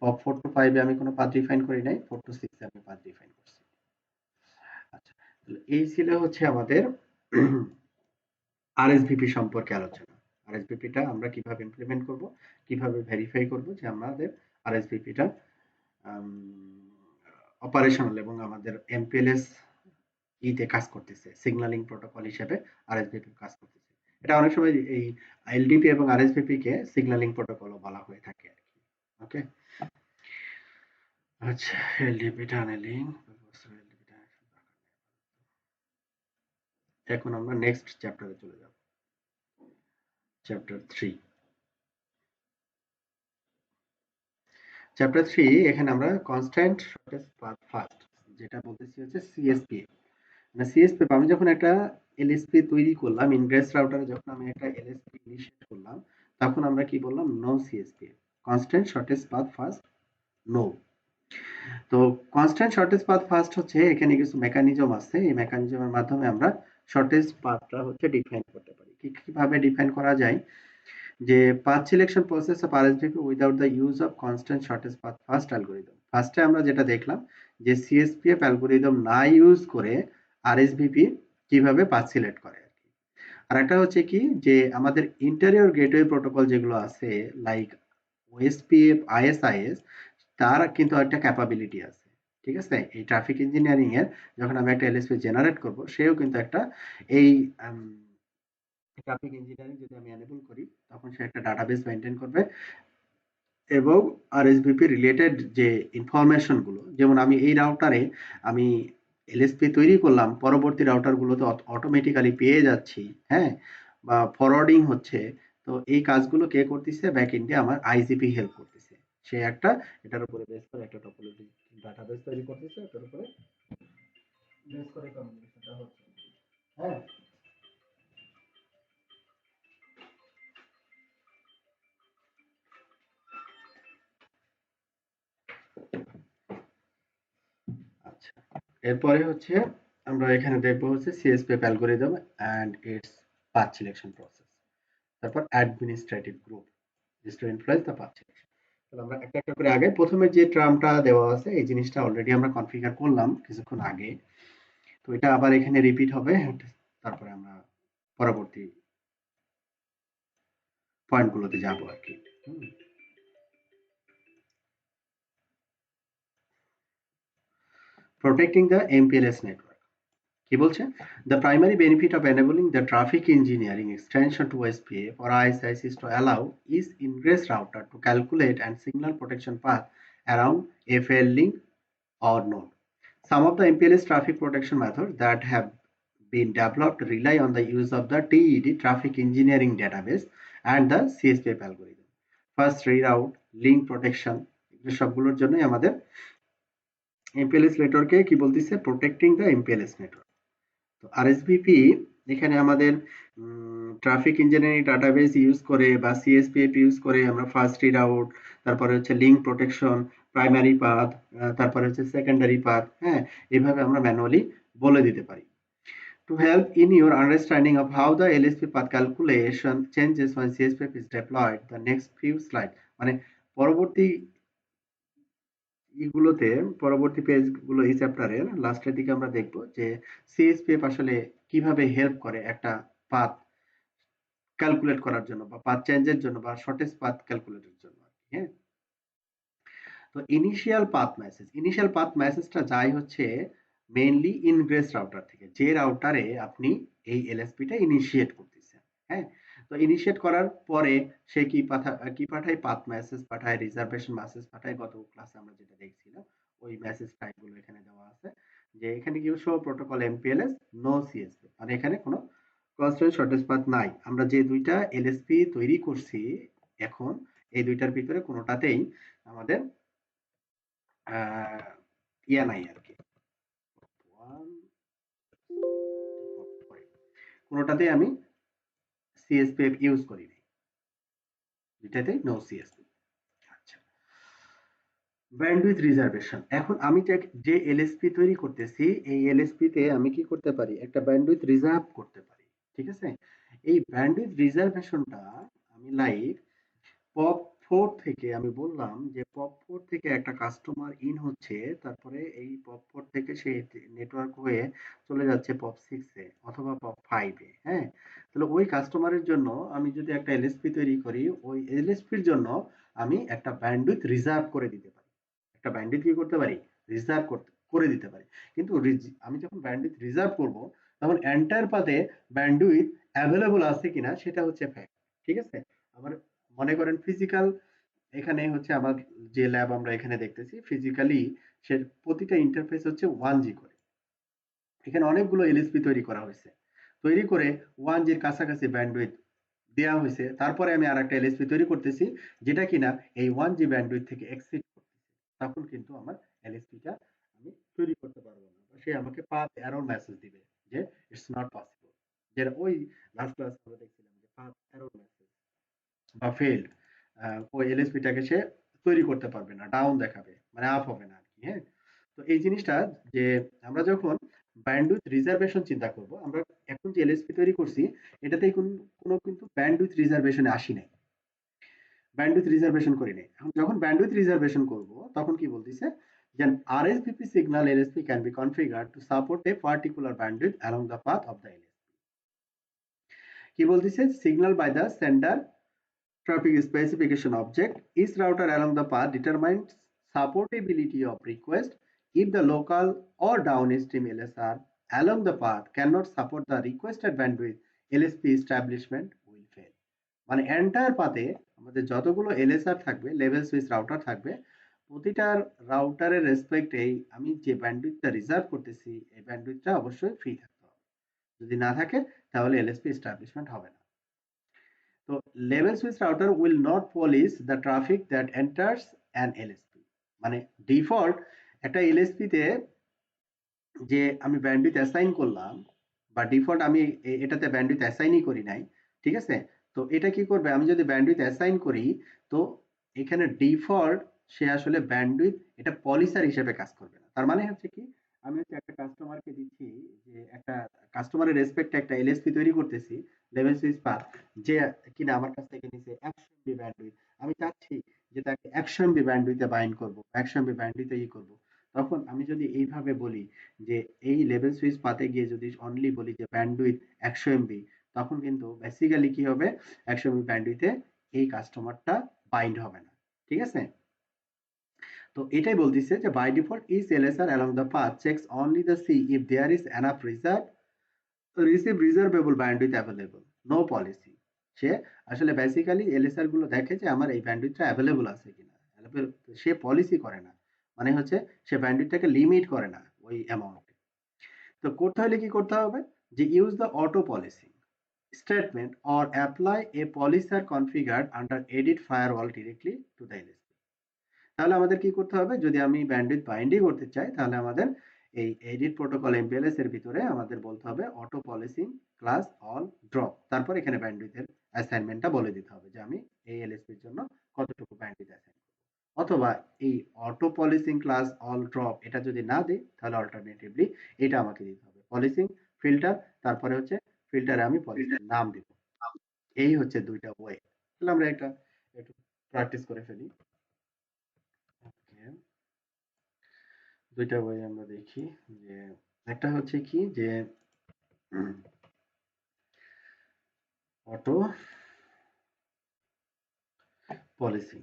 পপ 4 টু 5 এ আমি কোনো পাথ ডিফাইন করি নাই, 4 টু 6 এ আমি পাথ ডিফাইন করছি। আচ্ছা, তাহলে এই ছিল হচ্ছে আমাদের আরএসভিপি সম্পর্কে আলোচনা। আরএসভিপিটা আমরা কিভাবে ইমপ্লিমেন্ট করব, কিভাবে ভেরিফাই করব যে আমাদের আরএসভিপিটা অপারেশনাল এবং আমাদের এমপিএলএস ইতে কাজ করতেছে, সিগন্যালিং প্রোটোকল হিসেবে আরএসভিপি কাজ করতেছে। এটা অনেক সময় এই এলডিপি এবং আরএসভিপি কে সিগন্যালিং প্রোটোকলও বলা হয়ে থাকে আর কি। ওকে, আচ্ছা, এলডিপি টানেলিং, এখন আমরা নেক্সট চ্যাপ্টারে চলে যাব, চ্যাপ্টার 3। চ্যাপ্টার 3, এখানে আমরা কনস্ট্যান্ট শর্টেস্ট পাথ ফার্স্ট, যেটা বলতেছি হচ্ছে সিএসপি। মানে সিএসপি, আমি যখন একটা এলএসপি তৈরি করলাম ইনগ্রেস রাউটারে, যখন আমি একটা এলএসপি ইনিশিয়েট করলাম, তখন আমরা কি বললাম, no CSP, constant shortest path first, no. তো কনস্ট্যান্ট শর্টেস্ট পাথ ফার্স্ট হচ্ছে, এখানে কিছু মেকানিজম আছে, এই মেকানিজমের মাধ্যমে আমরা শর্টেস্ট পাথটা হচ্ছে ডিফাইন করতে পারি। কিভাবে ডিফাইন করা যায়, যে path selection process of RSVP without the use of constant shortest path first algorithm। ফার্স্টে আমরা যেটা দেখলাম যে সিএসপিএফ অ্যালগোরিদম না ইউজ করে আরএসভিপি কিভাবে পাথ সিলেক্ট করে আর কি। আর একটা হচ্ছে কি, যে আমাদের ইন্টেরিয়র গেটওয়ে প্রোটোকল যেগুলো আছে, লাইক ওএসপিএফ, আইএসআইএস, তার কিন্তু একটা ক্যাপাবিলিটি আছে। ঠিক আছে, এই ট্রাফিক ইঞ্জিনিয়ারিং এর যখন আমি একটা এলএসপি জেনারেট করব, সেও কিন্তু একটা এই ট্রাফিক ইঞ্জিনিয়ারিং যদি আমি এনেবল করি, তখন সে একটা ডাটাবেস মেনটেন করবে, এবং আরএসভিপি রিলেটেড যে ইনফরমেশন গুলো, যেমন আমি এই রাউটারে আমি এলএসপি তৈরি করলাম, পরবর্তী রাউটার গুলোতে অটোমেটিক্যালি পেয়ে যাচ্ছি। হ্যাঁ, বা ফরওয়ার্ডিং হচ্ছে। তো এই কাজগুলো কে করতেছে, ব্যাক এন্ডে আমার আইজিপি হেল্প করতেছে। সে একটা এটার উপরে বেস করে একটা টপোলজি ডাটাবেস তৈরি করতেছে, এটার উপরে বেস করে কমিউনিকেশনটা হচ্ছে। হ্যাঁ, আচ্ছা, এরপরে হচ্ছে আমরা এখানে দেখবো হচ্ছে CSP algorithm and its path selection process. তারপর administrative group is to influence the path selection. তাহলে আমরা একটা একটা করে আগে প্রথমে যে টার্মটা দেওয়া আছে এই জিনিসটা অলরেডি আমরা কনফিগার করলাম কিছুক্ষণ আগে, তো এটা আবার এখানে রিপিট হবে, তারপরে আমরা পরবর্তী পয়েন্টগুলোতে যাব আর কি। প্রোটেক্টিং দ্য এমপিএলএস নেটওয়ার্ক কি বলছে, the primary benefit of enabling the traffic engineering extension to SPA for ISIS is to allow each ingress router to calculate and signal protection path around a failed link or node. Some of the MPLS traffic protection methods that have been developed rely on the use of the TED traffic engineering database and the CSPF algorithm. First, reroute, link protection, সবগুলোর জন্যই আমাদের MPLS নেটওয়ার্কে কি বলতেছে, protecting the MPLS network. তো আরএসভিপি এখানে আমাদের traffic engineering database use করে বা সিএসপিএফ ইউজ করে আমরা ফার্স্ট রিরাউট, তারপরে হচ্ছে লিঙ্ক প্রোটেকশন, প্রাইমারি পাথ, তারপরে হচ্ছে সেকেন্ডারি পাথ, হ্যাঁ, এইভাবে আমরা ম্যানুয়ালি বলে দিতে পারি। To help in your understanding of how the LSP path calculation changes when CSPF is deployed, the next few slides মানে পরবর্তী এগুলোতে পরবর্তী পেজগুলো এই চ্যাপ্টারের লাস্টের দিকে আমরা দেখব যে সিএসপিএফ আসলে কিভাবে হেল্প করে একটা পাথ ক্যালকুলেট করার জন্য বা পাথ চেঞ্জের জন্য বা শর্টেস্ট পাথ ক্যালকুলেটের জন্য, হ্যাঁ। তো ইনিশিয়াল পাথ মেসেজটা যায় হচ্ছে মেইনলি ইনগ্রেস রাউটার থেকে, যে রাউটারে আপনি এই এলএসপিটা ইনিশিয়েট করতেছেন, হ্যাঁ। তো ইনিশিয়েট করার পরে সে কি পাঠায়, পাথ মেসেজ পাঠায়, রিজার্ভেশন মেসেজ পাঠায়, গত ক্লাসে আমরা যেটা দেখছিলাম ওই মেসেজ টাইপগুলো এখানে দেওয়া আছে, যে এখানে কি show protocol MPLS no CSP, মানে এখানে কোনো কনস্ট্যান্ট শর্টেস্ট পাথ নাই। আমরা যে দুইটা এলএসপি তৈরি করছি এখন এই দুইটার ভিতরে কোনোটাতেই আমাদের ইয়া নাই আর কি, কোনোটাতেই আমি সিএসপিএফ ইউজ করি নাই, এটাতেই নো সিএসপি। আচ্ছা, ব্যান্ডউইথ রিজার্ভেশন, এখন আমি যে এলএসপি তৈরি করতেছি এই এলএসপি তে আমি কি করতে পারি, একটা ব্যান্ডউইথ রিজার্ভ করতে পারি, ঠিক আছে। এই ব্যান্ডউইথ রিজার্ভেশনটা আমি লাইক পপ 4 থেকে, আমি বললাম যে পপ 4 থেকে একটা কাস্টমার ইন হচ্ছে, তারপরে এই পপ 4 থেকে সে নেটওয়ার্ক হয়ে চলে যাচ্ছে পপ 6 এ অথবা পপ 5 এ, হ্যাঁ। তাহলে ওই কাস্টমারের জন্য আমি যদি একটা এলএসপি তৈরি করি, ওই এলএসপির জন্য আমি একটা ব্যান্ডউইথ রিজার্ভ করে দিতে পারি, একটা ব্যান্ডউইথ কি করতে পারি, রিজার্ভ করে দিতে পারি। কিন্তু আমি যখন ব্যান্ডউইথ রিজার্ভ করব তখন এন্টায়ার পাথে ব্যান্ডউইথ অ্যাভেলেবল আছে কিনা সেটা হচ্ছে ফ্যাক্ট, ঠিক আছে। আমার মনে করেন ফিজিক্যাল, এখানে হচ্ছে আমার যে ল্যাব আমরা এখানে দেখতেছি ফিজিক্যালি সে প্রতিটা ইন্টারফেস হচ্ছে 1G করে, এখানে অনেকগুলো এলএসপি তৈরি করা হয়েছে, তৈরি করে 1G কাছাকাছি ব্যান্ডউইথ দেওয়া হয়েছে, তারপরে আমি আর একটা এলএসপি তৈরি করতেছি যেটা কিনা এই 1G ব্যান্ডউইথ থেকে এক্সিড করতেছে, তখন কিন্তু আমার এলএসপিটা আমি তৈরি করতে পারবো না, সে আমাকে পাথ এরর মেসেজ দিবে যে ইটস নট পসিবল, যেটা ওই লাস্ট ক্লাস আমরা দেখছিলাম যে পাথ এরর মেসেজ বা ফেইল্ড, ওই এলএসপিটাকে সে তৈরি করতে পারবে না, ডাউন দেখাবে, মানে আপ হবে না আরকি, হ্যাঁ। তো এই জিনিসটা যে আমরা যখন ব্যান্ডউইথ রিজার্ভেশন চিন্তা করব, আমরা এখন যে এলএসপি তৈরি করছি এটাতেই কোনো কিন্তু ব্যান্ডউইথ রিজার্ভেশনে আসি নাই, ব্যান্ডউইথ রিজার্ভেশন করি নাই। এখন যখন ব্যান্ডউইথ রিজার্ভেশন করব তখন কি বলতেছে, যে RSVP signal LSP can be configured to support a particular bandwidth along the path of the LSP. কি বলতেছে, signal by the sender traffic specification object, each router along the path determines supportability of request. If the local or downstream LSR along the path cannot support the requested bandwidth, LSP establishment will fail. মানে entire পাথে আমাদের যতগুলো এলএসআর থাকবে, level switch router থাকবে, প্রতিটার রাউটারের রেসপেক্টেই আমি যে ব্যান্ডউইথটা reserve করতেছি এই ব্যান্ডউইথটা অবশ্যই ফ্রি থাকতে হবে, যদি না থাকে তাহলে এলএসপি এস্টাবলিশমেন্ট হবে না। তো level switch router will not police the traffic that enters an LSP, মানে ডিফল্ট একটা এলএসপি তে যে আমি ব্যান্ডউইথ অ্যাসাইন করলাম বা ডিফল্ট আমি এটাতে ব্যান্ডউইথ অ্যাসাইনই করি নাই, ঠিক আছে। তো এটা কি করবে, আমি যদি ব্যান্ডউইথ অ্যাসাইন করি তো এখানে ডিফল্ট সে আসলে ব্যান্ডউইথ এটা পলিসার হিসেবে কাজ করবে না, তার মানে হচ্ছে কি আমি হচ্ছে একটা কাস্টমারকে দিচ্ছি, যে একটা কাস্টমারের রেসপেক্টে একটা এলএসপি তৈরি করতেছি, লেভেল সুইচ পাথ, যে কিনা আমার কাছ থেকে নিছে 100 এমবি ব্যান্ডউইথ। আমি চাচ্ছি যে তাকে 100 এমবি ব্যান্ডউইথে বাইন্ড করব, 100 এমবি ব্যান্ডউইথে করব। তখন আমি যদি এইভাবে বলি যে এই লেভেল সুইচ পাতে গিয়ে যদি অনলি বলি যে ব্যান্ডউইথ 100 এমবি, তখন কিন্তু বেসিক্যালি কি হবে, 100 এমবি ব্যান্ডউইথে এই কাস্টমারটা বাইন্ড হবে না। ঠিক আছে? তো এটাই বলতেছে যে by default each LSR along the path checks only the see if there is enough receive reservable bandwidth available, no policy। সে আসলে বেসিক্যালি এলএসআর গুলো দেখে যে আমার এই ব্যান্ডউইথটা অ্যাভেলেবল আছে কিনা। সে পলিসি করে না, মানে হচ্ছে সে ব্যান্ডউইথটাকে লিমিট করে না ওই অ্যামাউন্টে। তো করতে হলে কি করতে হবে, যে use the auto policy statement or apply a policy are configured under edit firewall directly to the LSP। তাহলে আমাদের কি করতে হবে, যদি আমি ব্যান্ডউইথ বাইন্ডিং করতে চাই, তাহলে আমাদের এই এডিট প্রোটোকল এমপিএলএস এর ভিতরে আমাদের বলতে হবে auto policing class all drop, তারপর এখানে ব্যান্ডউইথের অ্যাসাইনমেন্টটা বলে দিতে হবে যে আমি এই এলএসপির জন্য কতটুকু ব্যান্ডউইথ অ্যাসাইন করব। অথবা এই auto policing class all drop এটা যদি না দিই, তাহলে অল্টারনেটিভলি এটা আমাকে দিতে হবে পলিসিং ফিল্টার, তারপরে হচ্ছে ফিল্টারে আমি পলিসির নাম দিব। এই হচ্ছে দুইটা ওয়ে। তাহলে আমরা এটা একটু প্র্যাকটিস করে ফেলি। ওকে, দুইটা ওয়ে আমরা দেখি। যে একটা হচ্ছে কি, যে auto policing,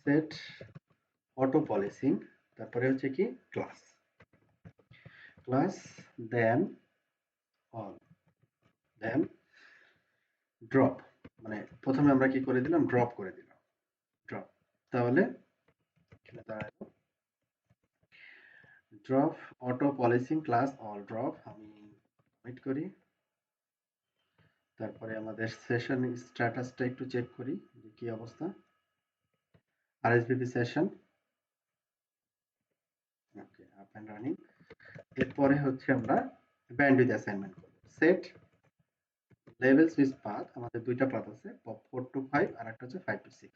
set auto policing, তারপরে হচ্ছে কি ক্লাস, ক্লাস দেন অল, দেন ড্রপ। মানে প্রথমে আমরা কি করে দিলাম, ড্রপ করে দিলাম, ড্রপ। তাহলে এখানে দাঁড়ালো drop auto policing class all drop. আমি ওয়েট করি, তারপরে আমাদের সেশন স্ট্যাটাসটা একটু চেক করি যে কি অবস্থা। RSVP session okay, up and running. এরপরে হচ্ছে আমরা ব্যান্ডউইথ অ্যাসাইনমেন্ট করব। সেট লেভেল সুইচ পাথ, আমাদের দুইটা পাথ আছে, পপ 4 টু 5 আর একটা হচ্ছে 5 টু 6।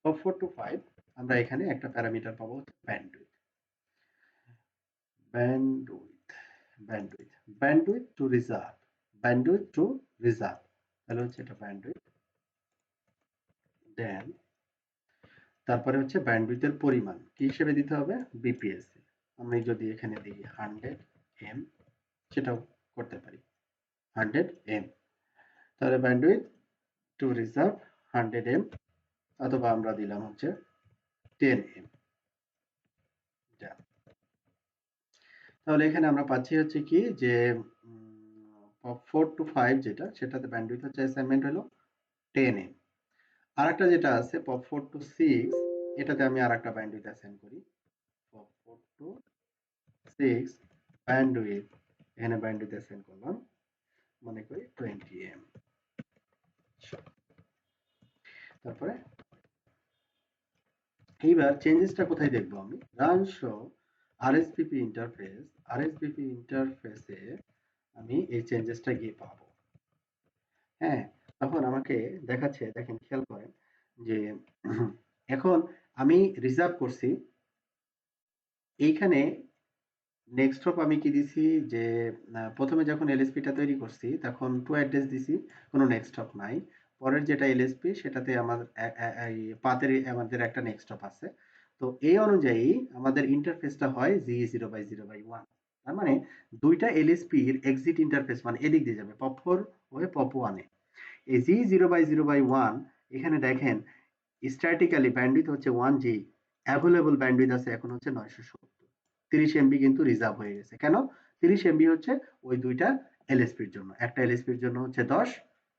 পপ 4 টু 5 আমরা এখানে একটা প্যারামিটার পাবো হচ্ছে bandwidth, bandwidth, bandwidth, bandwidth to reserve, bandwidth to reserve. তাহলে হচ্ছে এটা ব্যান্ডউইথ, দেন তারপরে হচ্ছে ব্যান্ডউইথের পরিমাণ কি হিসেবে দিতে হবে, বিপিএস। আমি যদি এখানে দিই 100 এম, সেটাও করতে পারি 100 এম। তাহলে ব্যান্ডউইথ টু রিজার্ভ 100 এম, অথবা আমরা দিলাম হচ্ছে 10 এম। তাহলে এখানে আমরা পাচ্ছি হচ্ছে কি, যে পপ 4 টু 5 যেটা, সেটাতে ব্যান্ডউইথ হচ্ছে অ্যাসাইনমেন্ট হলো 10 এম। আর একটা যেটা আছে পপ 4 টু 6, এটাতে আমি আর একটা ব্যান্ডউইথ অ্যাসাইন করি, পপ 4 টু 6 ব্যান্ডউইথ, এখানে ব্যান্ডউইথ অ্যাসাইন করলাম মনে করি 20 এম। তারপরে এইবার চেঞ্জেসটা কোথায় দেখবো, আমি রান শো আরএসভিপি ইন্টারফেস, আরএসভিপি ইন্টারফেসে আমি এই চেঞ্জেসটা গিয়ে পাবো। হ্যাঁ, তখন আমাকে দেখাচ্ছে, দেখেন খেয়াল করেন যে এখন আমি রিজার্ভ করছি এইখানে। নেক্সট হপ আমি কি দিছি, যে প্রথমে যখন এলএসপিটা তৈরি করছি তখন টু অ্যাড্রেস দিছি, কোনো নেক্সট হপ নাই। পরের যেটা এলএসপি সেটাতে আমার এই পাতের আমাদের একটা নেক্সট হপ আছে। তো এই অনুযায়ী আমাদের ইন্টারফেসটা হয় জি 0/0/1। তার মানে দুইটা এলএসপির এক্সিট ইন্টারফেস মানে এদিক দিয়ে যাবে, পপ 4 হয়ে পপ 1-এ। এই জি 0/0/1 এখানে দেখেন স্ট্যাটিক্যালি ব্যান্ডউইথ হচ্ছে 1 জি, অ্যাভেলেবল ব্যান্ডউইথ আছে এখন হচ্ছে 970। 30 এমবি কিন্তু রিজার্ভ হয়ে গেছে। কেন? 30 এমবি হচ্ছে ওই দুইটা এলএসপির জন্য, একটা এলএসপির জন্য হচ্ছে 10,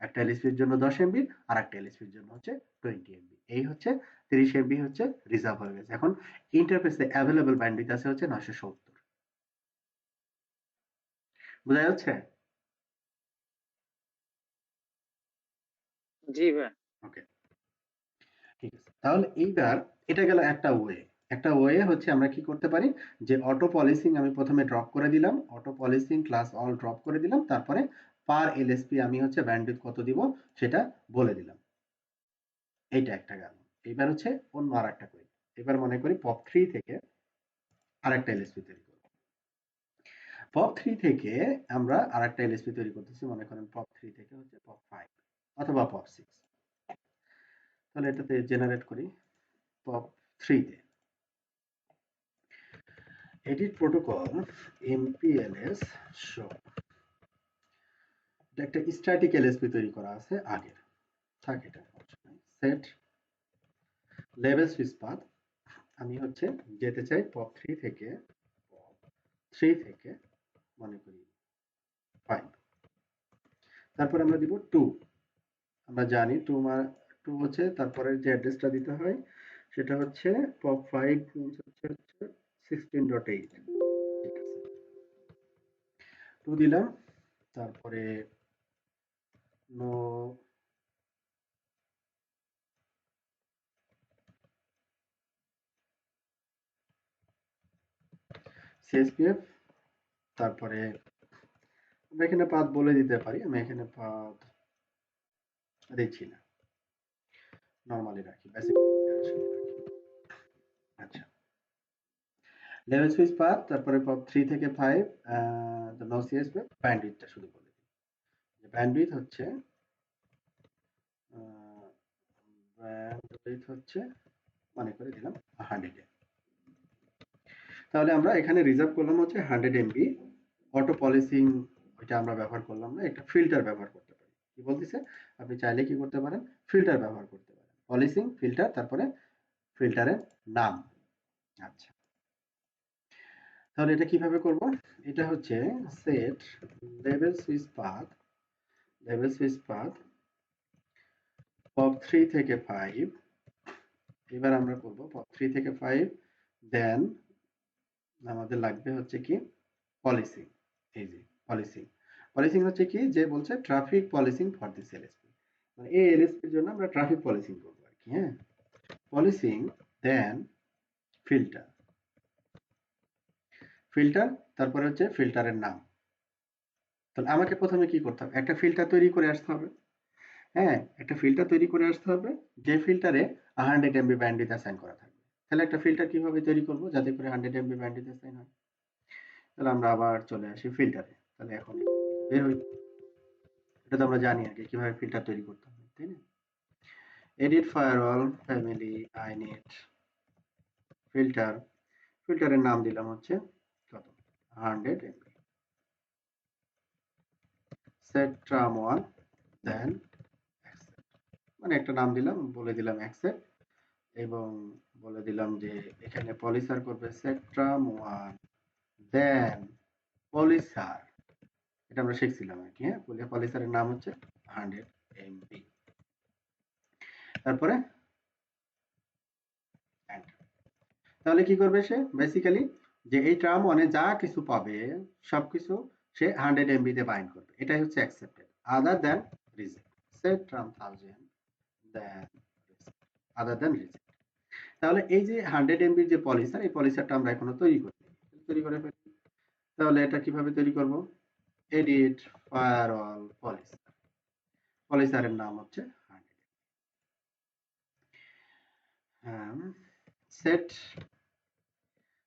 একটা এলএসপির জন্য 10 এমবি, আর একটা এলএসপির জন্য হচ্ছে 20 এমবি। এই হচ্ছে 30 এমবি হচ্ছে রিজার্ভ হয়ে গেছে। এখন ইন্টারফেসে অ্যাভেলেবল ব্যান্ডউইথ আছে হচ্ছে 970। বোঝা যাচ্ছে? জি ভাই। ওকে, ঠিক আছে। তাহলে এইবার এটা গেল একটা ওয়ে। একটা ওয়ে হচ্ছে আমরা কি করতে পারি, যে অটো পলিসিং আমি প্রথমে ড্রপ করে দিলাম, auto policing class all drop করে দিলাম, তারপরে পার এলএসপি আমি হচ্ছে ব্যান্ডউইথ কত দিব সেটা বলে দিলাম। এইটা একটা গেল। এবার হচ্ছে অন্য আর একটা করি। এবার মনে করি পপ 3 থেকে আরেকটা এলএসপি তৈরি করব। পপ 3 থেকে আমরা আরেকটা এলএসপি তৈরি করতেছি, মনে করেন পপ 3 থেকে হচ্ছে পপ 5 অথবা পপ 6। তাহলে এটাতে জেনারেট করি পপ 3 তে এডিট প্রোটোকল এমপিএলএস শো। এটা একটা স্ট্যাটিক এলএসপি তৈরি করা আছে আগের, থাক এটা সেট লেভেল সুইচ পাথ। আমি হচ্ছে যেতে চাই পপ 3 থেকে পপ 3 থেকে মনে করি 5। তারপর আমরা দিব 2। আমরা জানি 2 হচ্ছে তারপরে যে অ্যাড্রেসটা দিতে হয় সেটা হচ্ছে পপ 5 মিন্স হচ্ছে 16.8। ঠিক আছে, 2 দিলাম। তারপরে নো সিএসপিএফ। তারপরে আমরা এখানে পাথ বলে দিতে পারি, আমি এখানে পাথ দিচ্ছি না, নরমালি রাখি, বেসিক রাখি। আচ্ছা, লেভেল সুইচ পাথ, তারপরে পপ 3 থেকে 5 নো সিএসপিএফ, ব্যান্ডউইথটা শুধু বলে দিই। ব্যান্ডউইথ হচ্ছে ব্যান্ডউইথ হচ্ছে মনে করে দিলাম 100। তাহলে আমরা এখানে রিজার্ভ করলাম হচ্ছে 100 এমবি অটো পলিসিং, ওইটা আমরা ব্যবহার করলাম না, একটা ফিল্টার ব্যবহার করতে পারি। কি বলতেছে, আপনি চাইলে কি করতে পারেন, ফিল্টার ব্যবহার করতে পারেন, পলিসিং ফিল্টার, তারপরে ফিল্টারের নাম। আচ্ছা, তাহলে এটা কিভাবে করব, এটা হচ্ছে সেট লেভেল switch path, level switch path pop 3 থেকে 5। এবার আমরা করব পপ 3 থেকে 5, দেন আমাদের লাগবে হচ্ছে কি পলিসিং। এই যে পলিসিং, পলিসিং হচ্ছে কি, যে বলছে traffic policing for this LSP, মানে এই এলএসপির জন্য আমরা ট্রাফিক পলিসিং করব আর কি। হ্যাঁ, পলিসিং দেন ফিল্টার, ফিল্টার তারপরে হচ্ছে ফিল্টারের নাম। তাহলে আমাকে প্রথমে কি করতে হবে, একটা ফিল্টার তৈরি করে আসতে হবে। হ্যাঁ, একটা ফিল্টার তৈরি করে আসতে হবে যে ফিল্টারে 100 এমবি ব্যান্ডউইথ অ্যাসাইন করা থাকবে। তাহলে একটা ফিল্টার কিভাবে তৈরি করব যাতে করে 100 এমবি ব্যান্ডউইথ অ্যাসাইন হয়। তাহলে আমরা আবার চলে আসি ফিল্টারে। তাহলে এখন বের হই, এটা তো আমরা জানি আগে কিভাবে ফিল্টার তৈরি করতে হয়, তাই না? এডিট ফায়ারওয়াল ফ্যামিলি আইনেট ফিল্টার, ফিল্টারের নাম দিলাম হচ্ছে কত, 100 এমবি। সেট ট্রাম 1 দেন অ্যাকসেপ্ট, মানে একটা নাম দিলাম, বলে দিলাম অ্যাকসেপ্ট, এবং বলে দিলাম যে এখানে পলিসার করবে সেট ট্রাম 1 দেন পলিসার, এটা আমরা শিখছিলাম আর কি। হ্যাঁ, পলিসারের নাম হচ্ছে 100 এমবি। তারপরে এন্টার। তাহলে কি করবে সে, বেসিক্যালি যে এই ট্রাম ওয়ানে যা কিছু পাবে সবকিছু সে 100 এমবি তে বাইন্ড করবে, এটাই হচ্ছে অ্যাকসেপ্টেড, আদার দেন রিজেক্ট। সেট ট্রাম 1000 দেন আদার দেন রিজেক্ট। তাহলে এই যে 100 এমবির যে পলিসার, এই পলিসারটা আমরা এখনো তৈরি করিনি, তৈরি করে ফেলি। তাহলে এটা কিভাবে তৈরি করব, এডিট ফায়ারওয়াল পলিসার, পলিসারের নাম হচ্ছে 100। হ্যাঁ, সেট,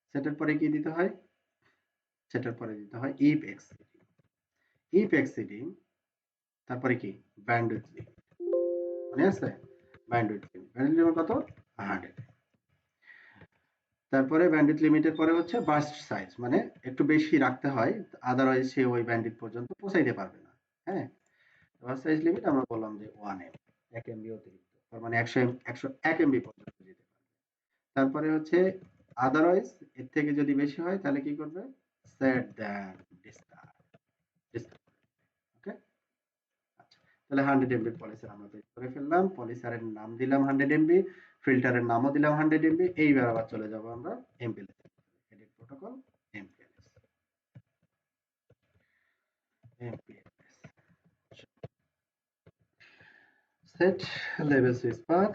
সেটের পরে কি দিতে হয়, সেটার পরে দিতে হয় ইফ এক্সিডিং, ইফ এক্সিডিং তারপরে কি ব্যান্ডউইথ লিমিট, মনে আছে, ব্যান্ডউইথ লিমিট, ব্যান্ডউইথ লিমিট কত, 100। তারপরে ব্যান্ডউইথ লিমিটের পরে হচ্ছে বার্স্ট সাইজ, মানে একটু বেশি রাখতে হয়, আদারওয়াইজ সে ওই ব্যান্ডউইথ পর্যন্ত পৌঁছাইতে পারবে না। হ্যাঁ, বার্স্ট সাইজ লিমিট আমরা বললাম যে 1 এম, 1 এমবি অতিরিক্ত, তার মানে 101 এমবি পর্যন্ত যেতে পারবে। তারপরে হচ্ছে আদারওয়াইজ এর থেকে যদি বেশি হয় তাহলে কি করবে, সেট দ্যান ডিসকার্ড, ডিসকার্ড। ওকে, আচ্ছা, তাহলে 100 এমবি পলিসার আমরা তৈরি করে ফেললাম, পলিসারের নাম দিলাম 100 এমবি, ফিল্টারের নামও দিলাম 100 এমবি। এইবার আবার চলে যাব আমরা এমপিএলএস, এডিট প্রোটোকল এমপিএলএস, এমপিএলএস সেট লেভেল সুইচ পাথ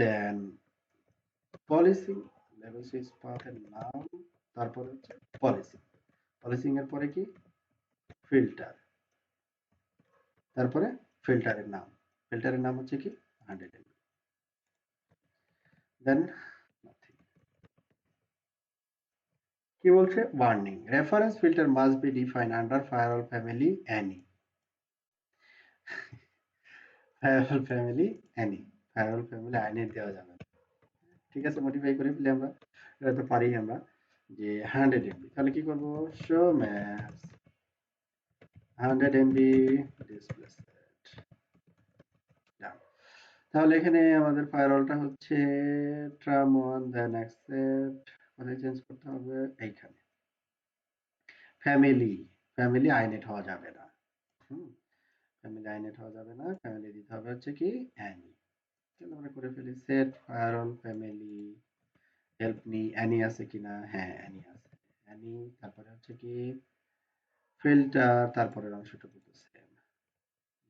দেন পলিসি, লেভেল সুইচ পাথের নাম, তারপর হচ্ছে পলিসি, পলিসিং এর পরে কি ফিল্টার, তারপরে ফিল্টারের নাম, ফিল্টারের নাম হচ্ছে কি 100 এমবি, দেন নাথিং। কি বলছে? Warning, reference filter must be defined under firewall family any. Firewall family any, firewall family আইনে দেওয়া যাবে না। ঠিক আছে, মডিফাই করে ফেলি আমরা, এটা তো পারি আমরা, যে 100 এমবি। তাহলে কি করব? Show math 100 MB display set. তাহলে এখানে আমাদের ফায়ারওয়ালটা হচ্ছে ট্রাম 1 দেন অ্যাকসেপ্ট, কোথায় চেঞ্জ করতে হবে? এইখানে ফ্যামিলি, ফ্যামিলি আইনেট হওয়া যাবে না। হুম, ফ্যামিলি আইনেট হওয়া যাবে না, ফ্যামিলি দিতে হবে হচ্ছে কি অ্যানি। তাহলে আমরা করে ফেলি set firewall family help me, any আছে কিনা? হ্যাঁ অ্যানি আছে, অ্যানি। তারপরে হচ্ছে কি ফিল্টার, তারপরের অংশটুকু তো সেম,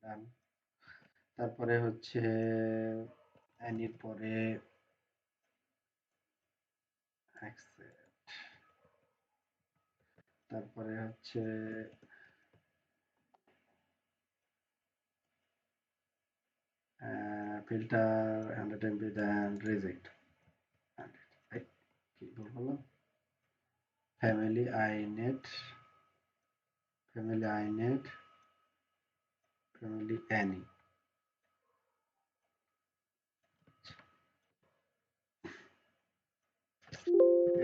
ডান। তারপরে হচ্ছে অ্যানির পরে অ্যাকসেপ্ট, তারপরে হচ্ছে ফিল্টার 100 এমবি দেন রিজেক্ট 100। কি ভুল হলো? Family inet, family inet, family any.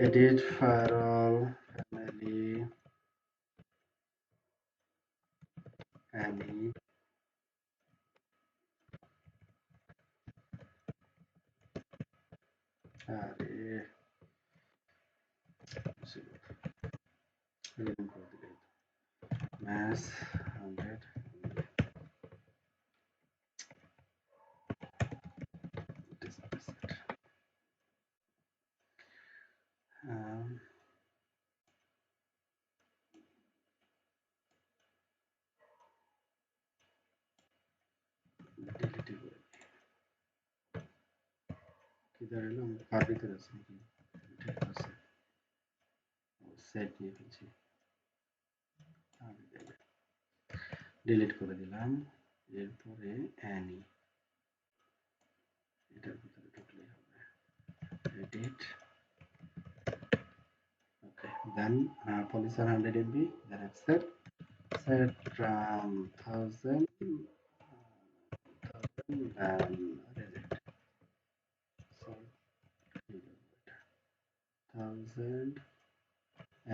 Edit firewall family any, আরে ম্যাথ 100 ডিসপ্লে সেট। ডিলিট করে কি দাঁড়ালো? কার ভিতরে আছে নাকি? ঠিক আছে, সেট নিয়ে ফেলছি, ডিলিট করে দিলাম। এরপরে অ্যানি, এটার ভিতরে ঢুকলেই হবে, এডিট, ওকে দেন পলিসি 100 এমবি দেন অ্যাকসেপ্ট, সেট রাম 1000 দেন reject, so 1000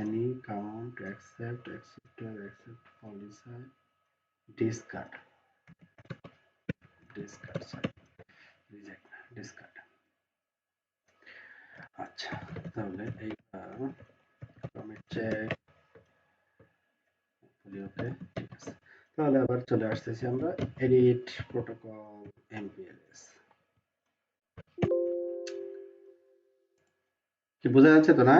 any count accept acceptor accept policy discard discard sorry reject discard। আচ্ছা, তাহলে এইবার কমিট চেক ওকে, ঠিক আছে। তাহলে আবার চলে আসতেছি আমরা এডিট প্রোটোকল এমপিএলএস। কি বোঝা যাচ্ছে তো না?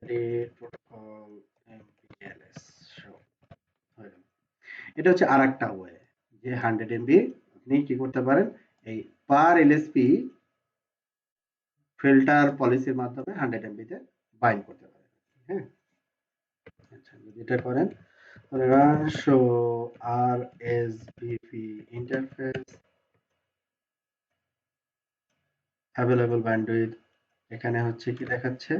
এডিট প্রোটোকল এমপিএলএস শো হয়ে গেল। এটা হচ্ছে আরেকটা ওয়ে যে 100 এমবি আপনি কি করতে পারেন, এই পার এলএসপি ফিল্টার পলিসির মাধ্যমে 100 এমবিতে বাইন্ড করতে পারেন। হ্যাঁ, আচ্ছা যদি এটা করেন তাহলে run show R S VP interface available bandwidth, এখানে হচ্ছে কি দেখাচ্ছে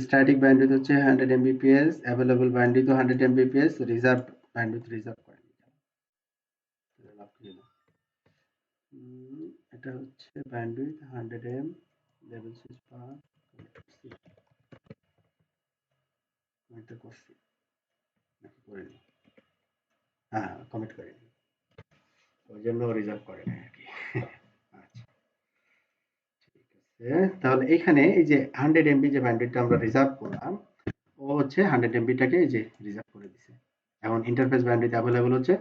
স্ট্যাটিক ব্যান্ডউইথ হচ্ছে 100 Mbps, available bandwidth 100 Mbps, reserve bandwidth reserve করেন। এটা হচ্ছে ব্যান্ডউইথ 100 এম লেভেল সুইচ পাওয়ার কমিট করছি নাকি করিনি? হ্যাঁ কমিট করিনি, ওই জন্য রিজার্ভ করে নাই আর কি। আচ্ছা ঠিক আছে, তাহলে এখানে এই যে 100 এমবি যে ব্যান্ডউইথটা আমরা রিজার্ভ করলাম, ও হচ্ছে 100 এমবিটাকে এই যে রিজার্ভ করে দিছে। এখন ইন্টারফেস ব্যান্ডউইথ অ্যাভেলেবল হচ্ছে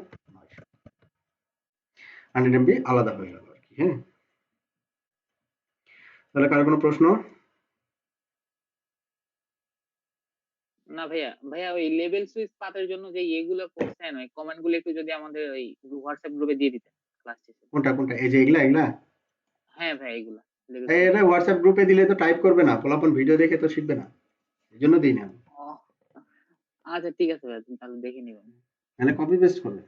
100 এমবি আলাদা হয়ে গেল আর কি। হ্যাঁ, তাহলে কারো কোনো প্রশ্ন? না ভাইয়া, ভাইয়া ওই লেভেল সুইচ পাতের জন্য যে এগুলো করছেন ওই কমেন্ট গুলো একটু যদি আমাদের ওই হোয়াটসঅ্যাপ গ্রুপে দিয়ে দিতেন ক্লাস শেষে। কোনটা কোনটা? এই যে এগুলা এগুলা? হ্যাঁ ভাই, এগুলা লেভেল এই সুইচ। এটা হোয়াটসঅ্যাপ গ্রুপে দিলে তো টাইপ করবে না, পোলাপন ভিডিও দেখে তো শিখবে না, এই জন্য দিই না আমি। আচ্ছা ঠিক আছে ভাইয়া, তাহলে দেখে নিবেন। মানে কপি পেস্ট করবে।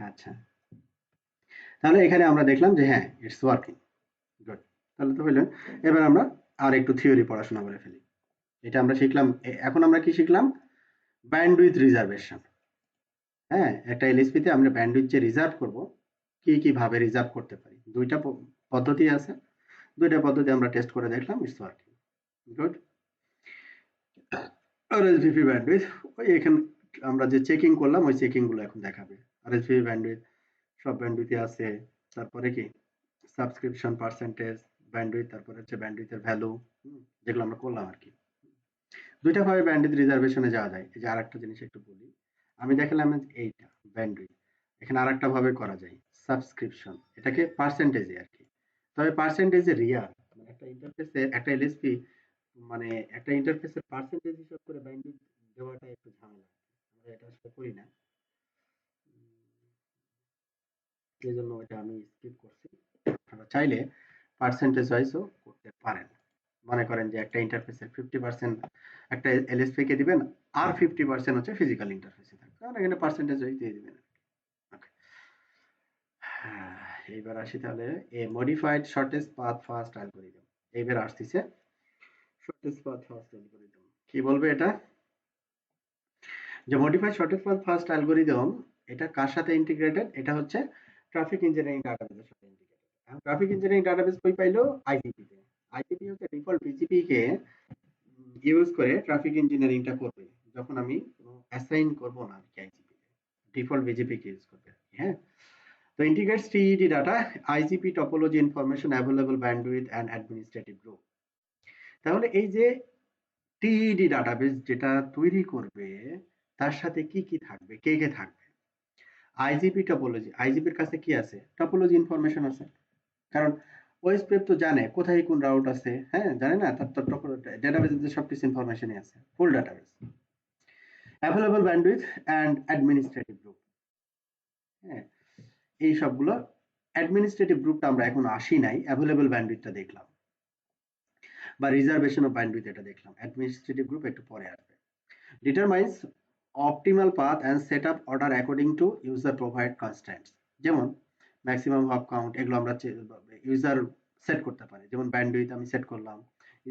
আচ্ছা, তাহলে এখানে আমরা দেখলাম যে হ্যাঁ ইটস ওয়ার্কিং, গুড। তাহলে তো হইলো। এবার আমরা আর একটু থিওরি পড়াশোনা করে ফেলি। এটা আমরা শিখলাম। এখন আমরা কি শিখলাম? Bandwidth reservation. হ্যাঁ, একটা এলএসপি তে আমরা ব্যান্ডউইথ যে রিজার্ভ করব, কি কি ভাবে রিজার্ভ করতে পারি। দুইটা পদ্ধতি আছে। দুইটা পদ্ধতি আমরা টেস্ট করে দেখলাম, ইটস ওয়ার্কিং। গুড। আরএসভিপি ব্যান্ডউইথ, ওই এখানে আমরা যে চেকিং করলাম ওই চেকিং গুলো এখন দেখাবে। আরএসভিপি ব্যান্ডউইথ সব ব্যান্ডউইথে আছে। তারপরে কি সাবস্ক্রিপশন পার্সেন্টেজ, ব্যান্ডউইথ, তারপরে হচ্ছে ব্যান্ডউইথের ভ্যালু, যেগুলো আমরা করলাম আর কি। দুইটা ভাবে ব্যান্ডউইথ রিজার্ভেশনে যাওয়া যায়। এই যে আরেকটা জিনিস একটু বলি, আমি দেখালাম এইটা ব্যান্ডউইথ। এখানে আরেকটা ভাবে করা যায়, সাবস্ক্রিপশন, এটাকে পার্সেন্টেজে আর কি। তবে পার্সেন্টেজে রিয়ার, মানে একটা ইন্টারফেসে একটা এলএসপি, মানে একটা ইন্টারফেসের পার্সেন্টেজ হিসাব করে ব্যান্ডউইথ দেওয়াটা একটু ঝামেলা। আমরা এটা আসলে করি না। এই জন্য এটা আমি স্কিপ করছি। আপনারা চাইলে পার্সেন্টেজ ওয়াইজও করতে পারেন। মনে করেন যে একটা ইন্টারফেসের 50% একটা এলএসপি কে দিবেন, আর 50% হচ্ছে ফিজিক্যাল ইন্টারফেসে থাকবে, কারণ এখানে পার্সেন্টেজ ওয়াইজ দিয়ে দিবেন। ওকে, এইবার আসি তাহলে a modified shortest path first algorithm. এইবার আসতেছে শর্টেস্ট পাথ ফার্স্ট অ্যালগরিদম। কি বলবে এটা? যে modified shortest path first algorithm, এটা কার সাথে ইন্টিগ্রেটেড? এটা হচ্ছে ট্রাফিক ইঞ্জিনিয়ারিং ডাটাবেসের সাথে ইন্টিগ্রেটেড। এখন ট্রাফিক ইঞ্জিনিয়ারিং ডাটাবেস কই পাইলো? আইজিপি তে। আইজিপি হচ্ছে ডিফল্ট বিজিপি কে ইউজ করে ট্রাফিক ইঞ্জিনিয়ারিংটা করবে, যখন আমি অ্যাসাইন করব না আর কি আইজিপি তে। ডিফল্ট বিজিপি কে ইউজ করবে আর কি, হ্যাঁ। তো integrates TED data, IGP topology information available bandwidth and administrative group. তাহলে এই যে টিইডি ডাটাবেস যেটা তৈরি করবে, তার সাথে কি কি থাকবে, কে কে থাকবে? আইজিপি টপোলজি, আইজিপির কাছে কি আছে? টপোলজি ইনফরমেশন আছে। কারণ ওএসপিএফ তো জানে কোথায় কোন রাউট আছে, হ্যাঁ, জানে না? তার তো ডেটাবেসে সবকিছু ইনফরমেশনই আছে, full database. Available bandwidth and administrative group, হ্যাঁ, এই সবগুলো। অ্যাডমিনিস্ট্রেটিভ গ্রুপটা আমরা এখন আসি নাই, অ্যাভেলেবল ব্যান্ডউইথটা দেখলাম, বা রিজার্ভেশন অফ ব্যান্ডউইথ এটা দেখলাম। অ্যাডমিনিস্ট্রেটিভ গ্রুপ একটু পরে আসবে। Determines optimal path and set up order according to user provide constants. যেমন ম্যাক্সিমাম হপ কাউন্ট, এগুলো আমরা ইউজার সেট করতে পারি। যেমন ব্যান্ডউইথ আমি সেট করলাম,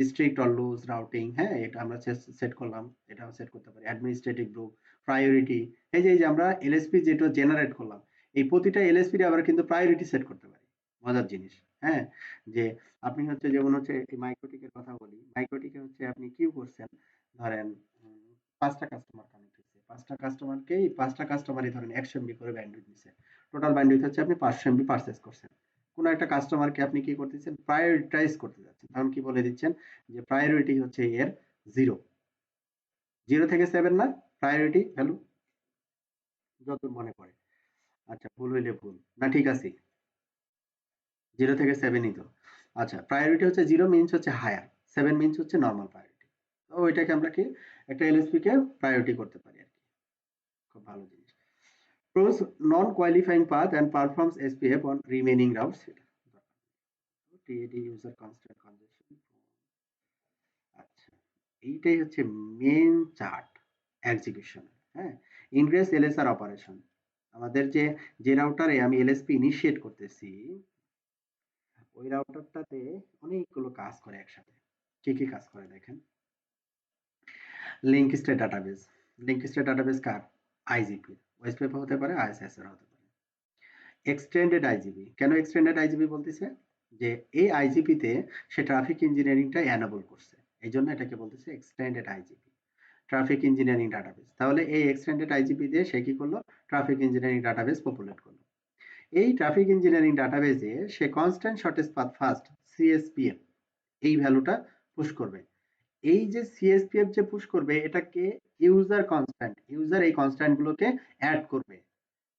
স্ট্রিক্ট অর লুজ রাউটিং, হ্যাঁ, এটা আমরা সেট করলাম, এটাও সেট করতে পারি। অ্যাডমিনিস্ট্রেটিভ গ্রুপ, প্রায়োরিটি, এই যে আমরা এলএসপি যেটা জেনারেট করলাম, এই প্রতিটা এলএসপি আমরা কিন্তু প্রায়োরিটি সেট করতে পারি। মজার জিনিস, হ্যাঁ, যে আপনি হচ্ছে যেমন হচ্ছে এই মাইক্রোটিকের কথা বলি, মাইক্রোটিকে হচ্ছে আপনি কিউ করছেন, ধরেন ৫টা কাস্টমার কানেক্ট হয়েছে, ৫টা কাস্টমারকেই ৫টা কাস্টমারই ধরেন ১০০ এমবি করে ব্যান্ডউইথ নিছে। টোটাল ব্যান্ডউইথ হচ্ছে আপনি ৫০০ এমবি পারচেজ করছেন। কোন একটা কাস্টমারকে আপনি কি করতেছেন? প্রায়োরিটাইজ করতে যাচ্ছেন। তখন কি বলে দিচ্ছেন? যে প্রায়োরিটি হচ্ছে এর 0। 0 থেকে 7 না? প্রায়োরিটি ভ্যালু যত মনে পড়ে। আচ্ছা, ভুল হইলে ভুল। না ঠিক আছে? 0 থেকে 7 ই তো। আচ্ছা, প্রায়োরিটি হচ্ছে 0 মিনস হচ্ছে হায়ার, 7 মিনস হচ্ছে নরমাল প্রায়োরিটি। তো ওইটাকে আমরা কি একটা এলএসপি কে প্রায়োরিটি করতে পারি আরকি। খুব ভালো জিনিস। Pros non-qualifying path and performs SPF on remaining routes. TAD user constant congestion. আচ্ছা, এইটাই হচ্ছে মেন চার্ট এক্সিকিউশন, হ্যাঁ। ইনগ্রেস এলএসআর অপারেশন, আমাদের যে রাউটারে আমি এলএসপি ইনিশিয়েট করতেছি, ওই রাউটারটাতে অনেকগুলো কাজ করে একসাথে। কি কি কাজ করে দেখেন? Link state database, link state database কার? আইজিপি। ওএসপিএফ হতে পারে, আইএসএস এর হতে পারে। এক্সটেন্ডেড আইজিপি, কেন এক্সটেন্ডেড আইজিপি বলতেছে? যে এই আইজিপি তে সে ট্রাফিক ইঞ্জিনিয়ারিংটা এনাবল করছে, এই জন্য এটাকে বলতেছে extended IGP, traffic engineering database. তাহলে এই এক্সটেন্ডেড আইজিপি দিয়ে সে কি করলো? ট্রাফিক ইঞ্জিনিয়ারিং ডাটাবেস পপুলেট করলো। এই ট্রাফিক ইঞ্জিনিয়ারিং ডাটাবেসে সে কনস্ট্যান্ট শর্টেস্ট পাথ ফার্স্ট, সিএসপিএফ, এই ভ্যালুটা পুশ করবে। এই যে সিএসপিএফ যে পুশ করবে, এটাকে ইউজার কনস্ট্যান্ট, ইউজার এই কনস্ট্যান্ট গুলোকে অ্যাড করবে।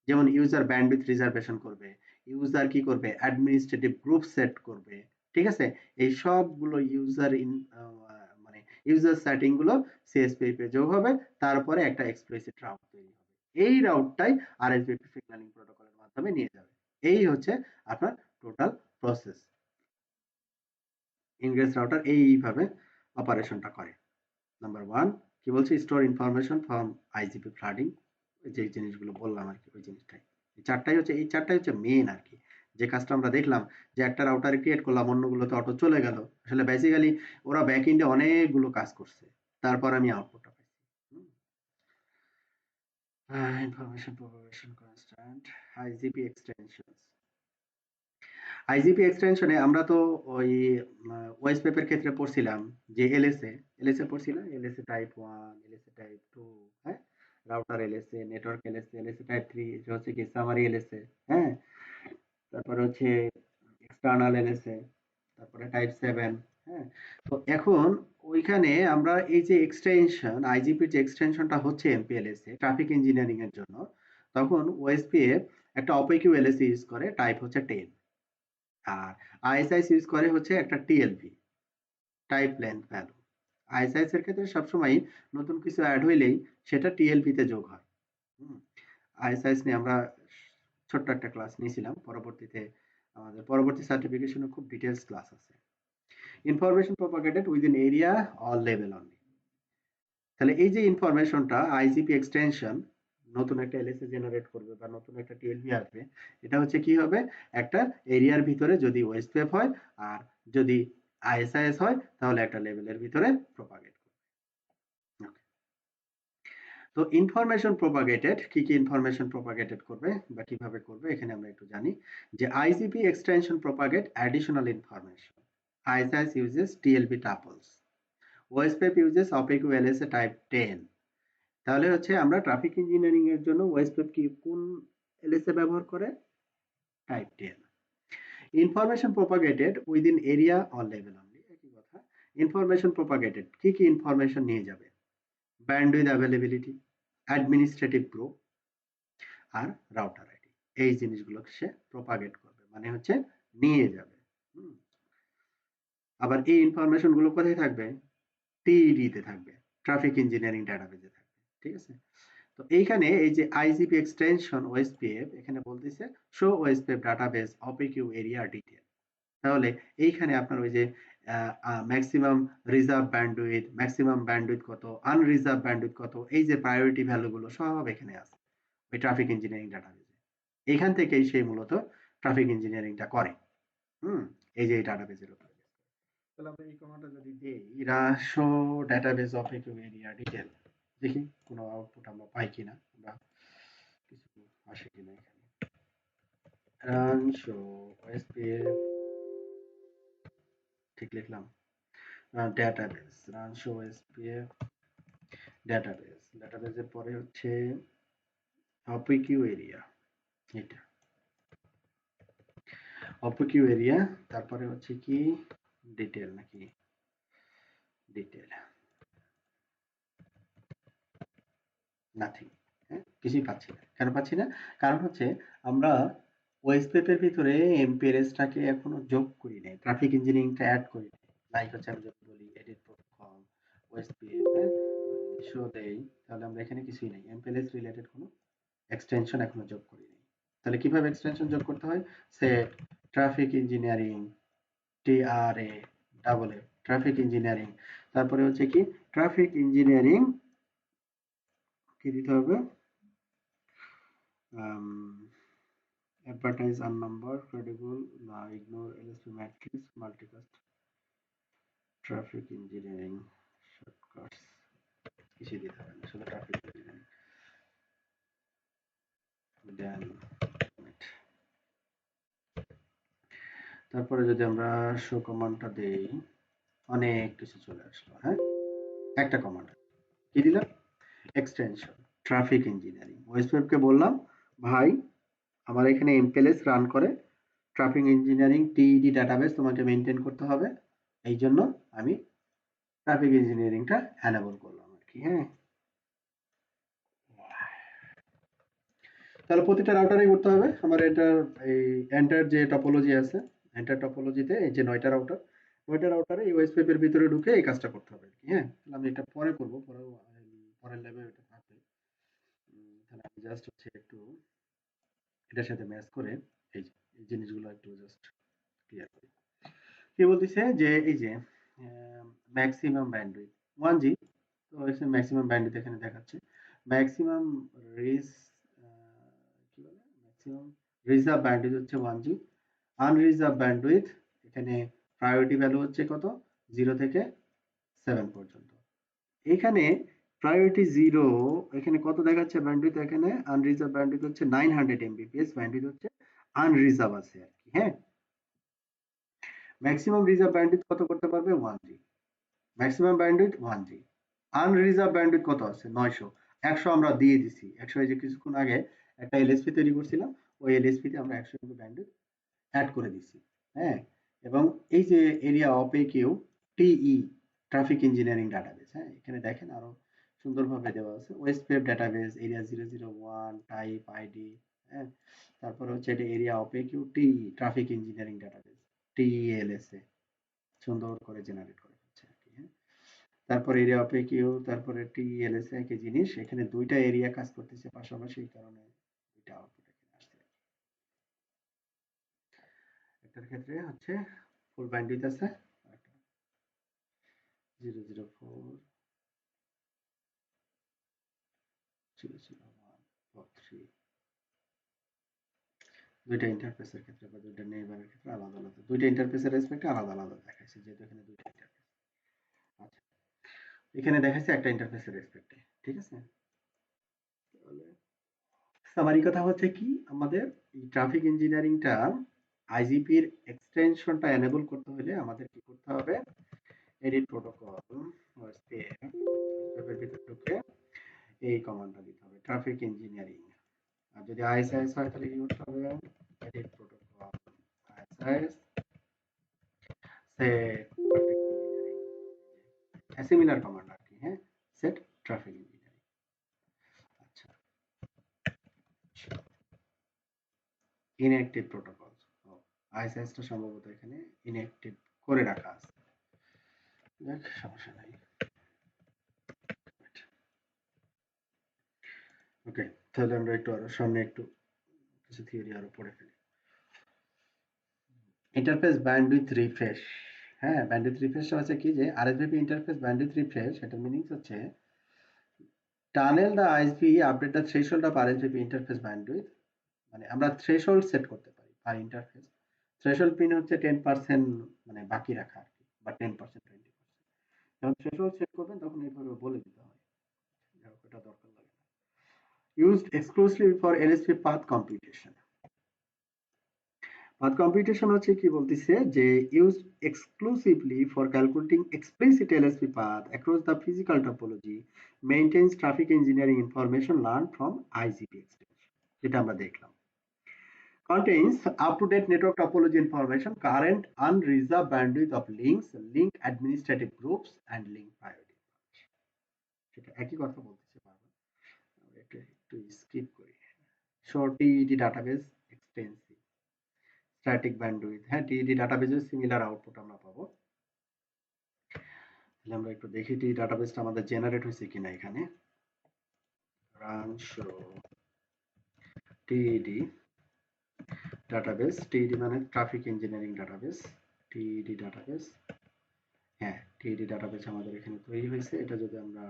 যেমন ইউজার ব্যান্ডউইথ রিজার্ভেশন করবে, ইউজার কি করবে? অ্যাডমিনিস্ট্রেটিভ গ্রুপ সেট করবে, ঠিক আছে? এই সবগুলো ইউজার মানে ইউজার সেটিং গুলো সিএসপি তে যোগ হবে, তারপরে একটা এক্সপ্লিসিট রাউট তৈরি হবে। এই রাউটটাই আরএসভিপি সিগন্যালিং প্রোটোকলের মাধ্যমে নিয়ে যাবে। এই হচ্ছে আপনার টোটাল প্রসেস। ইনগ্রেস রাউটার এইভাবে অপারেশনটা করে। নাম্বার 1 কি বলছি? Store information from IGP flooding, যে জিনিসগুলো বললাম আর কি, ওই জিনিসটাই। এই চারটাই হচ্ছে মেইন আর কি, যে কাজটা আমরা দেখলাম যে একটা রাউটারে ক্রিয়েট করলাম, অন্যগুলোতে অটো চলে গেল। আসলে বেসিক্যালি ওরা ব্যাক এন্ডে অনেকগুলো কাজ করছে। তারপর আমি আউটপুটটা পাইছি। হুম? Information propagation constant, IGP extensions. IGP এক্সটেনশনে আমরা তো ওই ওয়েস্ট পেপের ক্ষেত্রে পড়ছিলাম যে এলএসএ, এলএসএ পড়ছি না? এলএসএ টাইপ 1, এলএসএ টাইপ 2, হ্যাঁ? Router LSA, network LSA, LSA type 3, এটা হচ্ছে কি সামারি এলএসএ, হ্যাঁ? তারপরে হচ্ছে এক্সটার্নাল এলএসএ, তারপরে টাইপ 7, হ্যাঁ? তো এখন ওইখানে আমরা এই যে এক্সটেনশন, আইজিপির যে এক্সটেনশনটা হচ্ছে এমপিএলএসএ ট্রাফিক ইঞ্জিনিয়ারিং এর জন্য, তখন ওএসপিএফ একটা অপিকিউ এলএসএ ইউজ করে, টাইপ হচ্ছে 10। আর আইএসআইস ইউজ করে হচ্ছে একটা টিএলভি, টাইপ লেন্থ ভ্যালু। আইএসআইস এর ক্ষেত্রে সবসময় নতুন কিছু অ্যাড হইলেই সেটা টিএলভি তে যোগ হয়। আইএসআইস নিয়ে আমরা ছোট্ট একটা ক্লাস নিয়েছিলাম, পরবর্তীতে আমাদের পরবর্তী সার্টিফিকেশনে খুব ডিটেইলস ক্লাস আছে। Information propagated within area or level only. তাহলে এই যে ইনফরমেশনটা আইজিপি এক্সটেনশন নতুন একটা এলএসএ জেনারেট করবে বা নতুন একটা টিএলভি আসবে, এটা হচ্ছে কি হবে, একটা এরিয়ার ভিতরে যদি ওয়েস্টওয়েভ হয় আর যদি আইএসআইএস হয় তাহলে একটা লেভেলের ভিতরে প্রপাগেট করবে। Okay. তো ইনফরমেশন প্রপাগেটেড কি কি ইনফরমেশন প্রপাগেটেড করবে বা কিভাবে করবে এখানে আমরা একটু জানি যে IGP extension propagate additional information, IS-IS uses TLV tuples, ওয়েস্টওয়েভ ইউজেস অপেক এলএসএ টাইপ 10। তাহলে হচ্ছে আমরা ট্রাফিক ইঞ্জিনিয়ারিং এর জন্য ওয়েস্টওয়েভ কি কোন এলএসএ ব্যবহার করে, type 10। Information propagated within area or level only, একই কথা। ইনফরমেশন প্রপাগেটেড কি কি ইনফরমেশন নিয়ে যাবে, ব্যান্ডউইথ অ্যাভেলেবিলিটি, অ্যাডমিনিস্ট্রেটিভ গ্রুপ আর রাউটার আইডি, এই জিনিসগুলো সে প্রপাগেট করবে, মানে হচ্ছে নিয়ে যাবে। হুম। আবার এই ইনফরমেশন গুলো কোথায় থাকবে, টিইডি তে থাকবে, ট্রাফিক ইঞ্জিনিয়ারিং ডাটাবেজে থাকবে। ঠিক আছে? তো এইখানে এই যে আইজিপি এক্সটেনশন ওএসপিএফ এখানে বলতেছে show OSPF database opaque area detail. তাহলে এইখানে আপনার ওই যে maximum reserve bandwidth, maximum bandwidth কত, আনরিজার্ভ ব্যান্ডউইথ কত, এই যে প্রায়োরিটি ভ্যালু গুলো সব এখানে আছে ওই ট্রাফিক ইঞ্জিনিয়ারিং ডাটাবেজে। এখান থেকেই সেই মূলত ট্রাফিক ইঞ্জিনিয়ারিংটা করে। হুম। এই যে এই ডাটাবেজের উপর। তাহলে আমরা এই কমান্ডটা যদি দেই show database opaque area detail, দেখি কোনো আউটপুট আমরা পাই কিনা, বা কিছু আসে কিনা এখানে। রান শো ওএসপিএফ, ঠিক লিখলাম, database, run show OSPF database, ডেটাবেসের পরে হচ্ছে অপিকিউ এরিয়া, এটা অপিকিউ এরিয়া, তারপরে হচ্ছে কি ডিটেল নাকি ডিটেল, নাথিং। হ্যাঁ, কিছুই পাচ্ছি না। কেন পাচ্ছি না? কারণ হচ্ছে আমরা ওয়েস্টপেপের ভিতরে এমপিএলএসটাকে এখনো যোগ করি নাই, ট্রাফিক ইঞ্জিনিয়ারিংটা অ্যাড করি নাই। লাইক হচ্ছে আমি যদি বলি এডিট প্রোটোকল ওয়েস্টপিএফ, হ্যাঁ, আমরা যদি শো দেই তাহলে আমরা এখানে কিছুই নাই, এমপিএলএস রিলেটেড কোনো এক্সটেনশন এখনো যোগ করি নাই। তাহলে কিভাবে এক্সটেনশন যোগ করতে হয়, set traffic engineering TRA double A, traffic engineering, তারপরে হচ্ছে কি ট্রাফিক ইঞ্জিনিয়ারিং কি দিতে হবে, advertise unnumbered credible না ignore LSP matrix multicast traffic engineering shortcuts, কিছু দিতে হবে না, শুধু ট্রাফিক ইঞ্জিনিয়ারিং দেন তারপরে যদি আমরা শো কমান্ডটা দেই অনেক কিছু চলে আসলো। হ্যাঁ, একটা কমান্ড কি দিলাম, এক্সটেনশন ট্রাফিক ইঞ্জিনিয়ারিং। ওয়েস্টওয়েবকে বললাম ভাই আমার এখানে এমপিএলএস রান করে, ট্রাফিক ইঞ্জিনিয়ারিং টিইডি ডাটাবেস তোমাকে মেনটেন করতে হবে, এই জন্য আমি ট্রাফিক ইঞ্জিনিয়ারিংটা এনেবল করলাম আর কি। হ্যাঁ, তাহলে প্রতিটা রাউটারই করতে হবে আমার। এটার এই এন্টার যে টপোলজি আছে, এন্টার টপোলজিতে এই যে 9টা রাউটার, 9টা রাউটারে এই ওয়েস্ট এর ভিতরে ঢুকে এই কাজটা করতে হবে আর কি। হ্যাঁ, তাহলে আমি এটা পরে করব, পরের ল্যাবে এটা থাকবে। তাহলে আমি জাস্ট হচ্ছে একটু এটার সাথে ম্যাচ করে এই যে এই জিনিসগুলো একটু জাস্ট ক্লিয়ার করি। কি বলতেছে যে এই যে ম্যাক্সিমাম ব্যান্ডউইথ 1G, তো এখানে ম্যাক্সিমাম ব্যান্ডউইথ এখানে দেখাচ্ছে, ম্যাক্সিমাম রিস কি বলে ম্যাক্সিমাম রিজার্ভ ব্যান্ডউইথ হচ্ছে 1G, আনরিজার্ভ ব্যান্ডউইথ, এখানে প্রায়োরিটি ভ্যালু হচ্ছে কত, 0 থেকে 7 পর্যন্ত। এখানে প্রায়োরিটি 0, এখানে কত দেখাচ্ছে ব্যান্ডউইথ, এখানে আনরিজার্ভ ব্যান্ডউইথ হচ্ছে 900 এমবিপিএস, ব্যান্ডউইথ হচ্ছে আনরিজার্ভ আছে আর কি। হ্যাঁ, ম্যাক্সিমাম রিজার্ভ ব্যান্ডউইথ কত করতে পারবে, 1G, maximum bandwidth 1G। Unreserved bandwidth কত আছে, 900, 100 আমরা দিয়ে দিছি, 100 এই যে কিছুক্ষণ আগে একটা এলএসপি তৈরি করছিলাম, ওই এলএসপি তে আমরা 100 এমবি ব্যান্ডউইথ অ্যাড করে দিছি। হ্যাঁ, এবং এই যে area of a Q TE, traffic engineering database, হ্যাঁ এখানে দেখেন আরো সুন্দরভাবে দেওয়া আছে, ওয়েস্ট ওয়েব ডাটাবেস, এরিয়া 001, টাইপ আইডি। হ্যাঁ, তারপরে হচ্ছে এটা area of a Q TE, traffic engineering database, TE LSA সুন্দর করে জেনারেট করে হচ্ছে আর কি। হ্যাঁ, তারপর এরিয়া অফ এ কিউ, তারপরে টিইএলএসএ একই জিনিস, এখানে দুইটা এরিয়া কাজ করতেছে পাশাপাশি, এই কারণে দুইটা আউটপুট এখানে আসছে। একটার ক্ষেত্রে হচ্ছে ফুল ব্যান্ডউইথ আছে, আরেকটা 004, 001 or 3, দুইটা ইন্টারফেসের ক্ষেত্রে বা দুইটা নেইবারের ক্ষেত্রে আলাদা আলাদা, দুইটা ইন্টারফেসের রেসপেক্টে আলাদা আলাদা দেখাইছে, যেহেতু এখানে দুইটা ইন্টারফেস। আচ্ছা, এখানে দেখাইছে একটা ইন্টারফেসের রেসপেক্টে, ঠিক আছে। তাহলে সামারি কথা হচ্ছে কি, আমাদের এই ট্রাফিক ইঞ্জিনিয়ারিংটা আইজিপির এক্সটেনশনটা এনেবল করতে হলে আমাদের কি করতে হবে, এডিট প্রোটোকল ওয়েবসাইটের ভিতরে ঢুকে এই কমান্ডটা দিতে হবে, ট্রাফিক ইঞ্জিনিয়ারিং। আর যদি আইএসআইএস হয় তাহলে কি করতে হবে, edit protocol IS-IS set traffic engineering, similar command আর কি। হ্যাঁ, সেট ট্রাফিক ইঞ্জিনিয়ারিং। আচ্ছা, ইনঅ্যাক্টিভ প্রোটোকল, আইএসআইএসটা সম্ভবত এখানে ইনঅ্যাক্টিভ করে রাখা আছে, দেখ সমস্যা নাই। ওকে, তাহলে আমরা একটু আরো সামনে একটু কিছু থিওরি আরো পড়ে ফেলি। ইন্টারফেস ব্যান্ডউইথ রিফ্রেশ, হ্যাঁ ব্যান্ডউইথ রিফ্রেশটা হচ্ছে কি, যে আরএসভিপি ইন্টারফেস ব্যান্ডউইথ রিফ্রেশ, এটার মিনিংস হচ্ছে tunnel the ISV update the threshold of RSVP interface bandwidth, মানে আমরা থ্রেশহোল্ড সেট করতে পারি পার ইন্টারফেস। থ্রেশহোল্ড পিন হচ্ছে 10% মানে বাকি রাখা আর কি, বা 10% 20%, যখন থ্রেশহোল্ড সেট করবেন তখন এইভাবে বলে দিতে হয়, যাই হোক এটা দরকার লাগে না। Used exclusively for LSP path computation, path computation হচ্ছে কি বলতেছে, যে use exclusively for calculating explicit LSP path across the physical topology, maintains traffic engineering information learn from IGP extension, যেটা আমরা দেখলাম। Contains up-to-date network topology information, current unreserved bandwidth of links, link administrative groups, and link priority. সেটা একই কথা বলতেছে বারবার, আমরা এটা একটু স্কিপ করি। Show TED database extensive static bandwidth, হ্যাঁ টিইডি ডাটাবেসের সিমিলার আউটপুট আমরা পাবো। তাহলে আমরা একটু দেখি টি ডাটাবেসটা আমাদের জেনারেট হয়েছে কিনা। এখানে run show TED database, TED মানে traffic engineering database, TED database, হ্যাঁ টিইডি ডাটাবেস আমাদের এখানে তৈরি হয়েছে। এটা যদি আমরা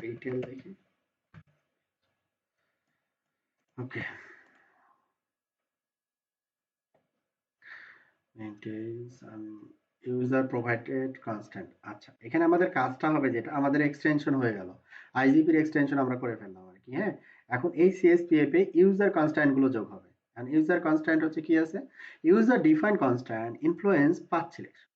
ডিটেইল দেখি, okay, maintains user provided constant. আচ্ছা, এখানে আমাদের কাজটা হবে, যেটা আমাদের এক্সটেনশন হয়ে গেল, আইজিপির এক্সটেনশন আমরা করে ফেললাম আর কি। হ্যাঁ, এখন এই সিএসপিএফ এ ইউজার কনস্ট্যান্ট গুলো যোগ হবে। এন্ড ইউজার কনস্ট্যান্ট হচ্ছে কি আছে, user defined constant influence path selection.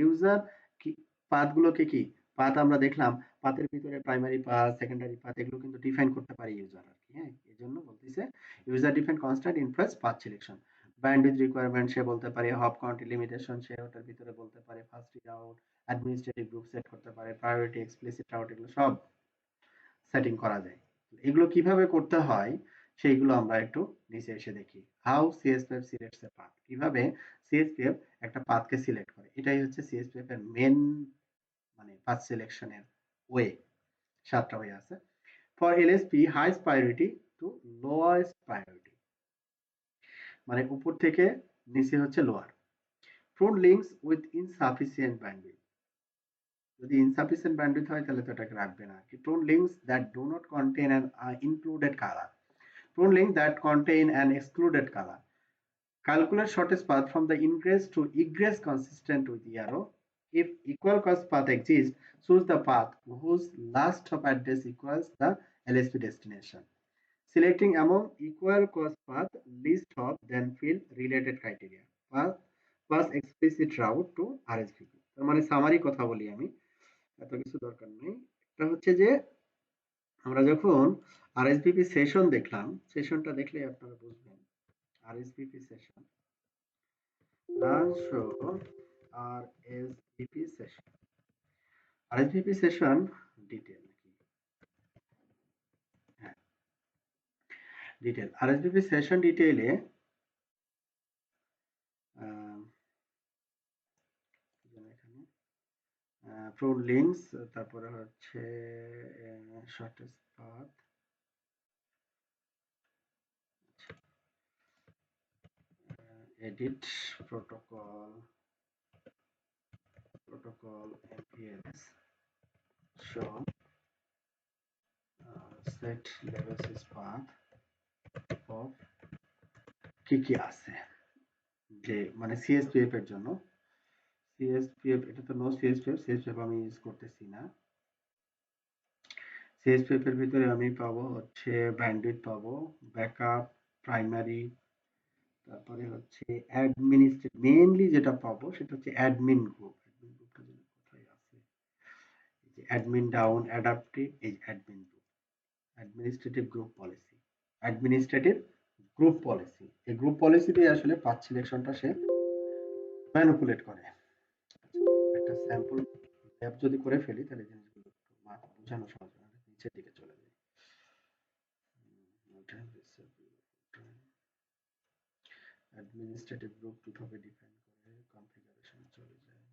User কি পাথগুলোকে কি, পাথ আমরা দেখলাম, পাথের ভিতরে প্রাইমারি পাথ, সেকেন্ডারি পাথ এগুলো কিন্তু ডিফাইন করতে পারে ইউজার আর কি। হ্যাঁ, এজন্য বলতেছে user defined constant influence path selection. Bandwidth requirement সে বলতে পারে, হপ কাউন্ট লিমিটেশন সে ওটার ভিতরে বলতে পারে, first route, administrative group set করতে পারে, প্রায়োরিটি, এক্সপ্লিসিট রাউট, এগুলো সব সেটিং করা যায়। এগুলো কিভাবে করতে হয় সেইগুলো আমরা একটু নিচে এসে দেখি। হাউ সিএসপিএফ সিলেক্টস এ পাথ, কিভাবে সিএসপিএফ একটা পাথকে সিলেক্ট করে, এটাই হচ্ছে সিএসপিএফ এর মেন মানে পাথ সিলেকশনের ওয়ে। 7টা ওয়ে আছে। For LSP highest priority to lowest priority, মানে উপর থেকে নিচে হচ্ছে lower. Front links with insufficient bandwidth, যদি ইনসাফিসিয়েন্ট ব্যান্ডউইথ হয় তাহলে তো এটাকে রাখবে না। Front links that do not contain an included colour, front link that contain an excluded colour, Calculate shortest path from the ingress to egress consistent with the arrow. If equal cost path exists, choose the path whose last hop address equals the LSP destination. Selecting among equal cost path, least hop, then fill related criteria. Pass explicit route to RSVP. তার মানে summary কথা বলি আমি, এত কিছু দরকার নেই। এটা হচ্ছে যে আমরা যখন আরএসভিপি সেশন দেখলাম, সেশনটা দেখলে আপনারা বুঝবেন। RSVP session, run show RSVP session, RSVP session detail নাকি? হ্যাঁ, ডিটেল। আরএসভিপি সেশন ডিটেইলে এখানে প্রো লিঙ্কস, তারপরে হচ্ছে shortest path, edit protocol MPLS, show set level sys path of কি আছে, যে মানে সিএসপিএফ এর জন্য। সিএসপিএফ এটা তো নো সিএসপিএফ আমি ইউজ করতেছি না। সিএসপিএফ এর ভিতরে আমি পাবো হচ্ছে ব্যান্ডউইথ পাবো, ব্যাকআপ, প্রাইমারি, তারপরে হচ্ছে মেইনলি যেটা পাবো সেটা হচ্ছে অ্যাডমিন গ্রুপ। অ্যাডমিন গ্রুপটা যেন কোথায় আছে, এই যে অ্যাডমিন ডাউন, অ্যাডাপ্টিভ, এই admin group, administrative group policy, administrative group policy. এই গ্রুপ পলিসি দিয়ে আসলে পাথ সিলেকশনটা সে ম্যানিপুলেট করে। একটা স্যাম্পল ম্যাপ যদি করে ফেলি তাহলে জিনিসগুলো একটু বোঝানো সহজ হয়, নিচের দিকে চলে যায়। অ্যাডমিনিস্ট্রেটিভ গ্রুপ কিভাবে ডিফাইন করে, কনফিগারেশনে চলে যায়,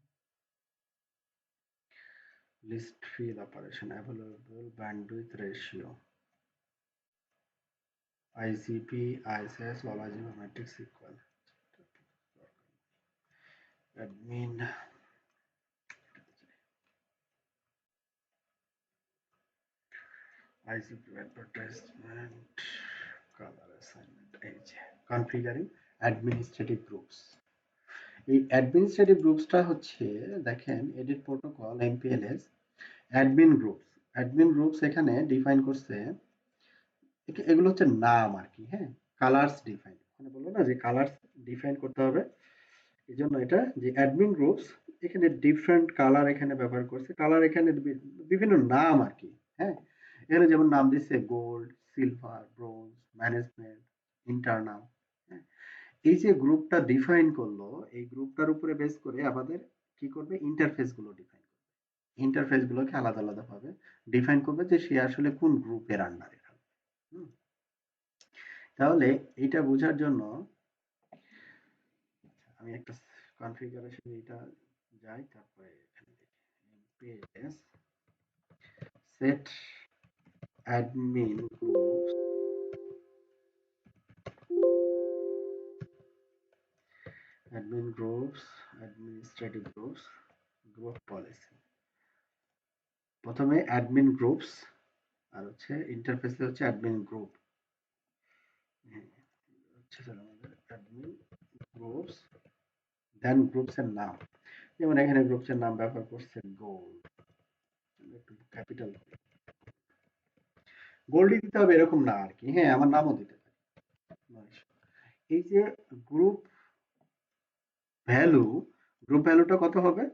list fill operation, available bandwidth ratio, ICP, ISS, ললাজিমা matrix equal, admin, ICP advertisement, colour assignment, এই যে কনফিগারিং অ্যাডমিনিস্ট্রেটিভ গ্রুপস। এই অ্যাডমিনিস্ট্রেটিভ গ্রুপসটা হচ্ছে দেখেন, edit protocol MPLS, admin groups. Admin groups এখানে ডিফাইন করছে, এগুলো হচ্ছে নাম আর কি। হ্যাঁ, কালার্স ডিফাইন, মানে বললো না যে কালার্স ডিফাইন করতে হবে, এই জন্য এটা যে অ্যাডমিন গ্রুপস এখানে ডিফারেন্ট কালার এখানে ব্যবহার করছে। কালার এখানে বিভিন্ন নাম আর কি। হ্যাঁ, এখানে যেমন নাম দিচ্ছে gold, silver, bronze, management, internal. হ্যাঁ, এই যে গ্রুপটা ডিফাইন করলো, এই গ্রুপটার উপরে বেস করে আমাদের কি করবে, ইন্টারফেস গুলো ডিফাইন করবে। ইন্টারফেস গুলোকে আলাদা আলাদা ভাবে ডিফাইন করবে যে সে আসলে কোন গ্রুপের আন্ডারে থাকবে। তাহলে এটা বোঝার জন্য আমি একটা কনফিগারেশন এটা যাই, তারপরে এখানে দেখি amps set admin groups, administrative groups, group policy. প্রথমে অ্যাডমিন গ্রুপস, আর হচ্ছে ইন্টারফেসে হচ্ছে অ্যাডমিন গ্রুপ। হচ্ছে আমাদের অ্যাডমিন গ্রুপস, দেন গ্রুপস এর নাম, যেমন এখানে গ্রুপস এর নাম ব্যবহার করছে গোল্ড, একটু ক্যাপিটাল গোল্ডই দিতে হবে এরকম না আর কি। হ্যাঁ, আমার নামও দিতে পারি। এই যে গ্রুপ ভ্যালু, গ্রুপ ভ্যালুটা কত হবে,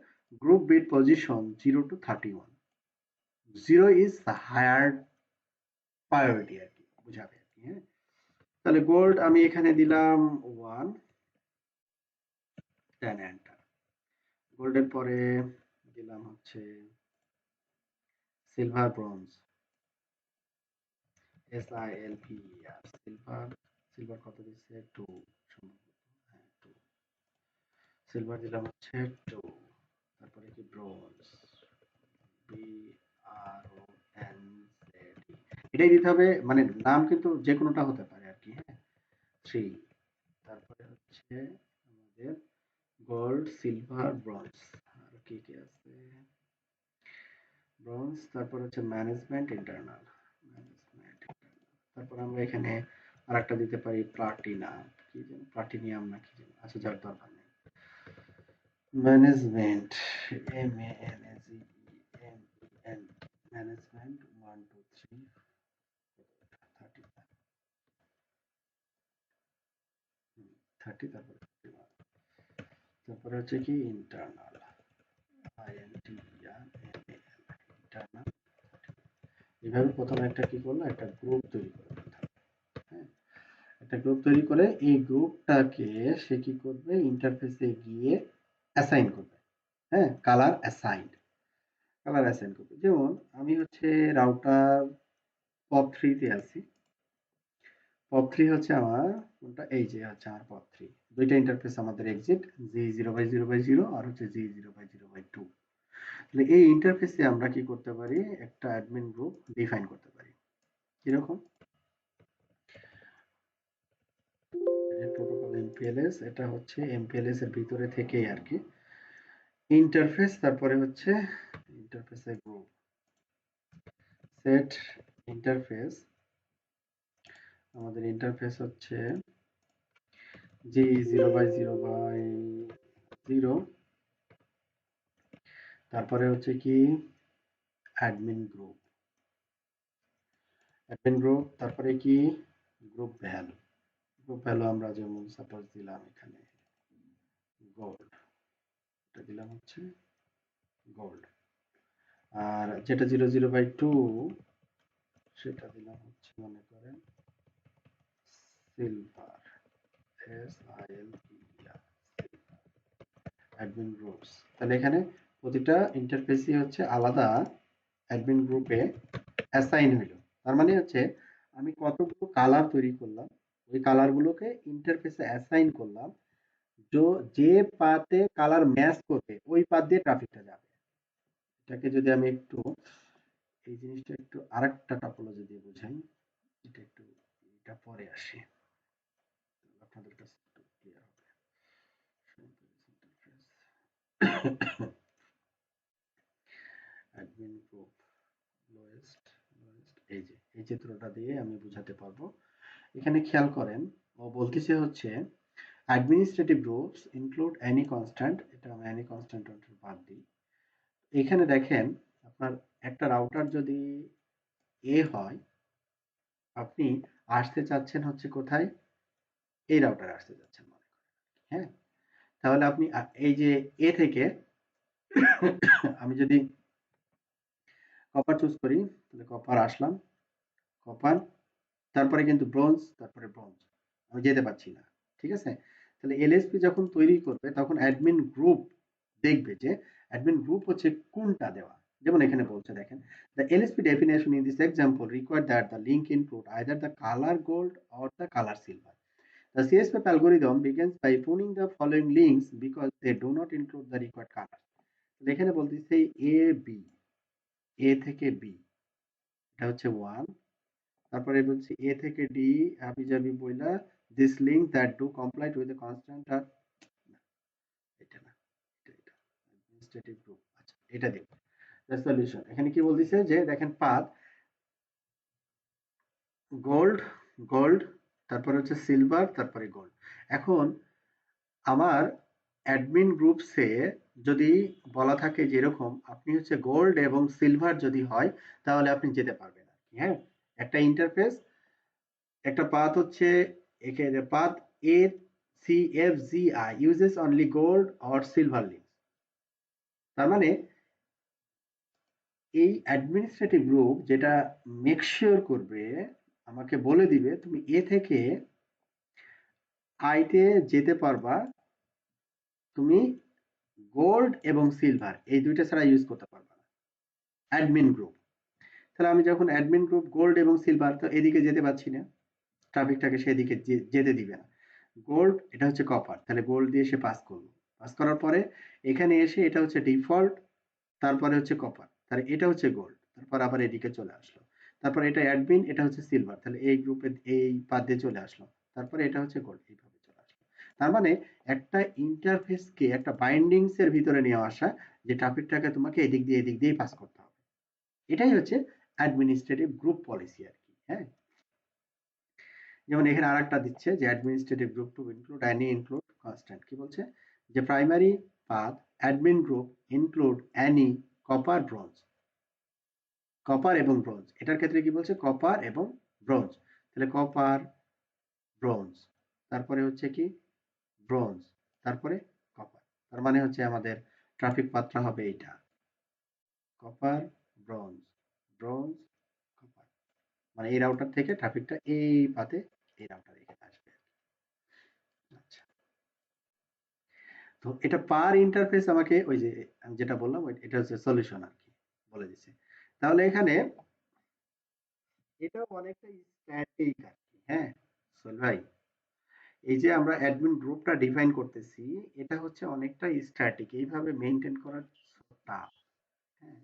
group bit position 0 to 31, 0 is higher priority আর কি, বুঝাবে আর কি। হ্যাঁ, তাহলে গোল্ড আমি এখানে দিলাম 1, দেন এন্টার। গোল্ডের পরে দিলাম হচ্ছে silver, bronze, SILVER, silver, silver কত দিচ্ছে 2, সম্ভবত হ্যাঁ 2, সিলভার দিলাম হচ্ছে 2, তারপরে কি ব্রোঞ্জ, BRONZ, এটাই দিতে হবে, মানে নাম কিন্তু যে কোনোটা হতে পারে আর কি। হ্যাঁ, 3, তারপরে হচ্ছে আমাদের গোল্ড, সিলভার, ব্রোঞ্জ, আর কি কি আছে, ব্রোঞ্জ, তারপর হচ্ছে ম্যানেজমেন্ট, ইন্টারনাল, তারপর আমরা এখানে আরেকটা দিতে পারি প্লাটিনা, কি যেন প্লাটিনিয়াম না কি যেন, আচ্ছা যাক দরকার নেই। ম্যানেজমেন্ট, MANAGEMEN, ম্যানেজমেন্ট 1 2 3 30, 30 তারপরে 31, তারপরে হচ্ছে কি ইন্টারনাল, ইন্টারনাল। এভাবে প্রথমে একটা কি করলো, একটা গ্রুপ তৈরি করে ফেলতে হবে। হ্যাঁ, একটা গ্রুপ তৈরি করে এই গ্রুপটাকে সে কি করবে, ইন্টারফেসে গিয়ে অ্যাসাইন করবে। হ্যাঁ, কালার অ্যাসাইন করবে। যেমন আমি হচ্ছে রাউটার পপ 3 তে আছি। পপ 3 হচ্ছে আমার কোনটা, এই যে হচ্ছে আমার পপ 3। দুইটা ইন্টারফেস আমাদের এক্সিট, G0/0/0 আর হচ্ছে G0/0/2। তাহলে এই ইন্টারফেসে আমরা কি করতে পারি, একটা অ্যাডমিন গ্রুপ ডিফাইন করতে পারি। কিরকম, প্রোটোকল MPLS, এটা হচ্ছে MPLS এর ভিতরে থেকেই আর কি ইন্টারফেস, তারপরে হচ্ছে ইন্টারফেসের গ্রুপ, সেট ইন্টারফেস। আমাদের ইন্টারফেস হচ্ছে G0/0/0, তারপরে হচ্ছে কি অ্যাডমিন গ্রুপ, তারপরে কি গ্রুপ ভ্যালু আমরা যেমন সাপোজ দিলাম এখানে গোল্ড, এটা দিলাম হচ্ছে গোল্ড। আর যেটা 0/0/2 সেটা দিলাম হচ্ছে মনে করেন সিলভার, SILVER, অ্যাডমিন গ্রুপস। তাহলে এখানে প্রতিটা ইন্টারফেসই হচ্ছে আলাদা অ্যাডমিন গ্রুপে অ্যাসাইন হইল। তার মানে হচ্ছে আমি কতগুলো কালার তৈরি করলাম, ওই কালারগুলোকে ইন্টারফেসে অ্যাসাইন করলাম। যে পাতে কালার ম্যাচ করবে ওই পাত দিয়ে ট্রাফিকটা যাবে। এটাকে যদি আমি একটু, এই জিনিসটা একটু আরেকটা টপোলজি দিয়ে বোঝাই, এটা একটু, এটা পরে আসি, আপনাদের কাছে একটু ক্লিয়ার হবে। অ্যাডমিন গ্রুপ লোয়েস্ট, এই চিত্রটা দিয়ে আমি বোঝাতে পারবো। এখানে খেয়াল করেন, ও বলতেছে হচ্ছে administrative groups include any constant, এটা আমি এনি কনস্ট্যান্ট বাদ দিই। এখানে দেখেন, আপনার একটা রাউটার যদি এ হয়, আপনি আসতে চাচ্ছেন হচ্ছে কোথায়, এই রাউটারে আসতে চাচ্ছেন মনে করেন। হ্যাঁ, তাহলে আপনি এই যে এ থেকে আমি যদি কপার চুজ করি, তাহলে কপার আসলাম, কপার, তারপরে কিন্তু ব্রোঞ্জ, তারপরে ব্রোঞ্জ, আমি যেতে পারছি না। ঠিক আছে, তাহলে এলএসপি যখন তৈরি করবে তখন অ্যাডমিন গ্রুপ দেখবে যে অ্যাডমিন গ্রুপ হচ্ছে কোনটা দেওয়া। যেমন এখানে বলছে দেখেন, the LSP definition in this example required that the link include either the color gold or the color silver. The CSPAP algorithm begins by pruning the following links because they do not include the required color. এখানে বলতেছে A B, এ থেকে B, এটা হচ্ছে 1। তারপরে বলছি এ থেকে ডি হাবিজাবি বইলা this link that do complied with the constant আর, এটা না, এটা অ্যাডমিনিস্ট্রেটিভ গ্রুপ, আচ্ছা এটা দিব। দ্য সলিউশন, এখানে কি বলতেছে যে দেখেন পাথ গোল্ড, গোল্ড, তারপরে হচ্ছে সিলভার, তারপরে গোল্ড। এখন আমার অ্যাডমিন গ্রুপসে যদি বলা থাকে যে এরকম আপনি হচ্ছে গোল্ড এবং সিলভার যদি হয় তাহলে আপনি যেতে পারবেন আর কি। হ্যাঁ, একটা ইন্টারফেস, একটা পাথ হচ্ছে এখানে path A CFGI uses only gold or silver links। তার মানে এই অ্যাডমিনিস্ট্রেটিভ গ্রুপ যেটা মেক শিওর করবে, আমাকে বলে দিবে তুমি এ থেকে আইতে যেতে পারবা, তুমি গোল্ড এবং সিলভার এই দুইটা ছাড়া ইউজ করতে পারবা না, অ্যাডমিন গ্রুপ। তাহলে আমি যখন অ্যাডমিন গ্রুপ গোল্ড এবং সিলভার, তো এদিকে যেতে পারছি না, ট্রাফিকটাকে সেদিকে যেতে দিবে না। গোল্ড, এটা হচ্ছে কপার, তাহলে গোল্ড দিয়ে সে পাস করলো, পাস করার পরে এখানে এসে এটা হচ্ছে ডিফল্ট, তারপরে হচ্ছে কপার, তাহলে এটা হচ্ছে গোল্ড, তারপর আবার এদিকে চলে আসলো, তারপর এটা অ্যাডমিন, এটা হচ্ছে সিলভার, তাহলে এই গ্রুপে এই পাত দিয়ে চলে আসলো, তারপরে এটা হচ্ছে গোল্ড, এইভাবে চলে আসলো। তার মানে একটা ইন্টারফেসকে একটা বাইন্ডিংস এর ভিতরে নিয়ে আসা, যে ট্রাফিকটাকে তোমাকে এদিক দিয়ে পাস করতে হবে। এটাই হচ্ছে অ্যাডমিনিস্ট্রেটিভ গ্রুপ পলিসি আর কি। হ্যাঁ, যেমন এখানে আরেকটা দিচ্ছে যে administrative group to include any include constant, কি বলছে যে primary path admin group include any copper bronze, copper এবং ব্রোঞ্জ, এটার ক্ষেত্রে কি বলছে কপার এবং ব্রোঞ্জ, তাহলে কপার ব্রোঞ্জ তারপরে হচ্ছে কি ব্রোঞ্জ তারপরে কপার, তার মানে হচ্ছে আমাদের ট্রাফিক পাথটা হবে এইটা কপার ব্রোঞ্জ ব্রোঞ্জ কপার, মানে এই রাউটার থেকে ট্রাফিকটা এই পাতে এই রাউটারে এখানে আসবে। আচ্ছা, তো এটা পার ইন্টারফেস আমাকে ওই যে আমি যেটা বললাম এটা হচ্ছে সলিউশন আর কি বলে দিচ্ছে। তাহলে এখানে এটাও অনেকটা স্ট্যাটিক আর কি। হ্যাঁ সোহেল ভাই, এই যে আমরা অ্যাডমিন গ্রুপটা ডিফাইন করতেছি এটা হচ্ছে অনেকটা স্ট্যাটিক, এইভাবে মেনটেন করার টাফ। হ্যাঁ,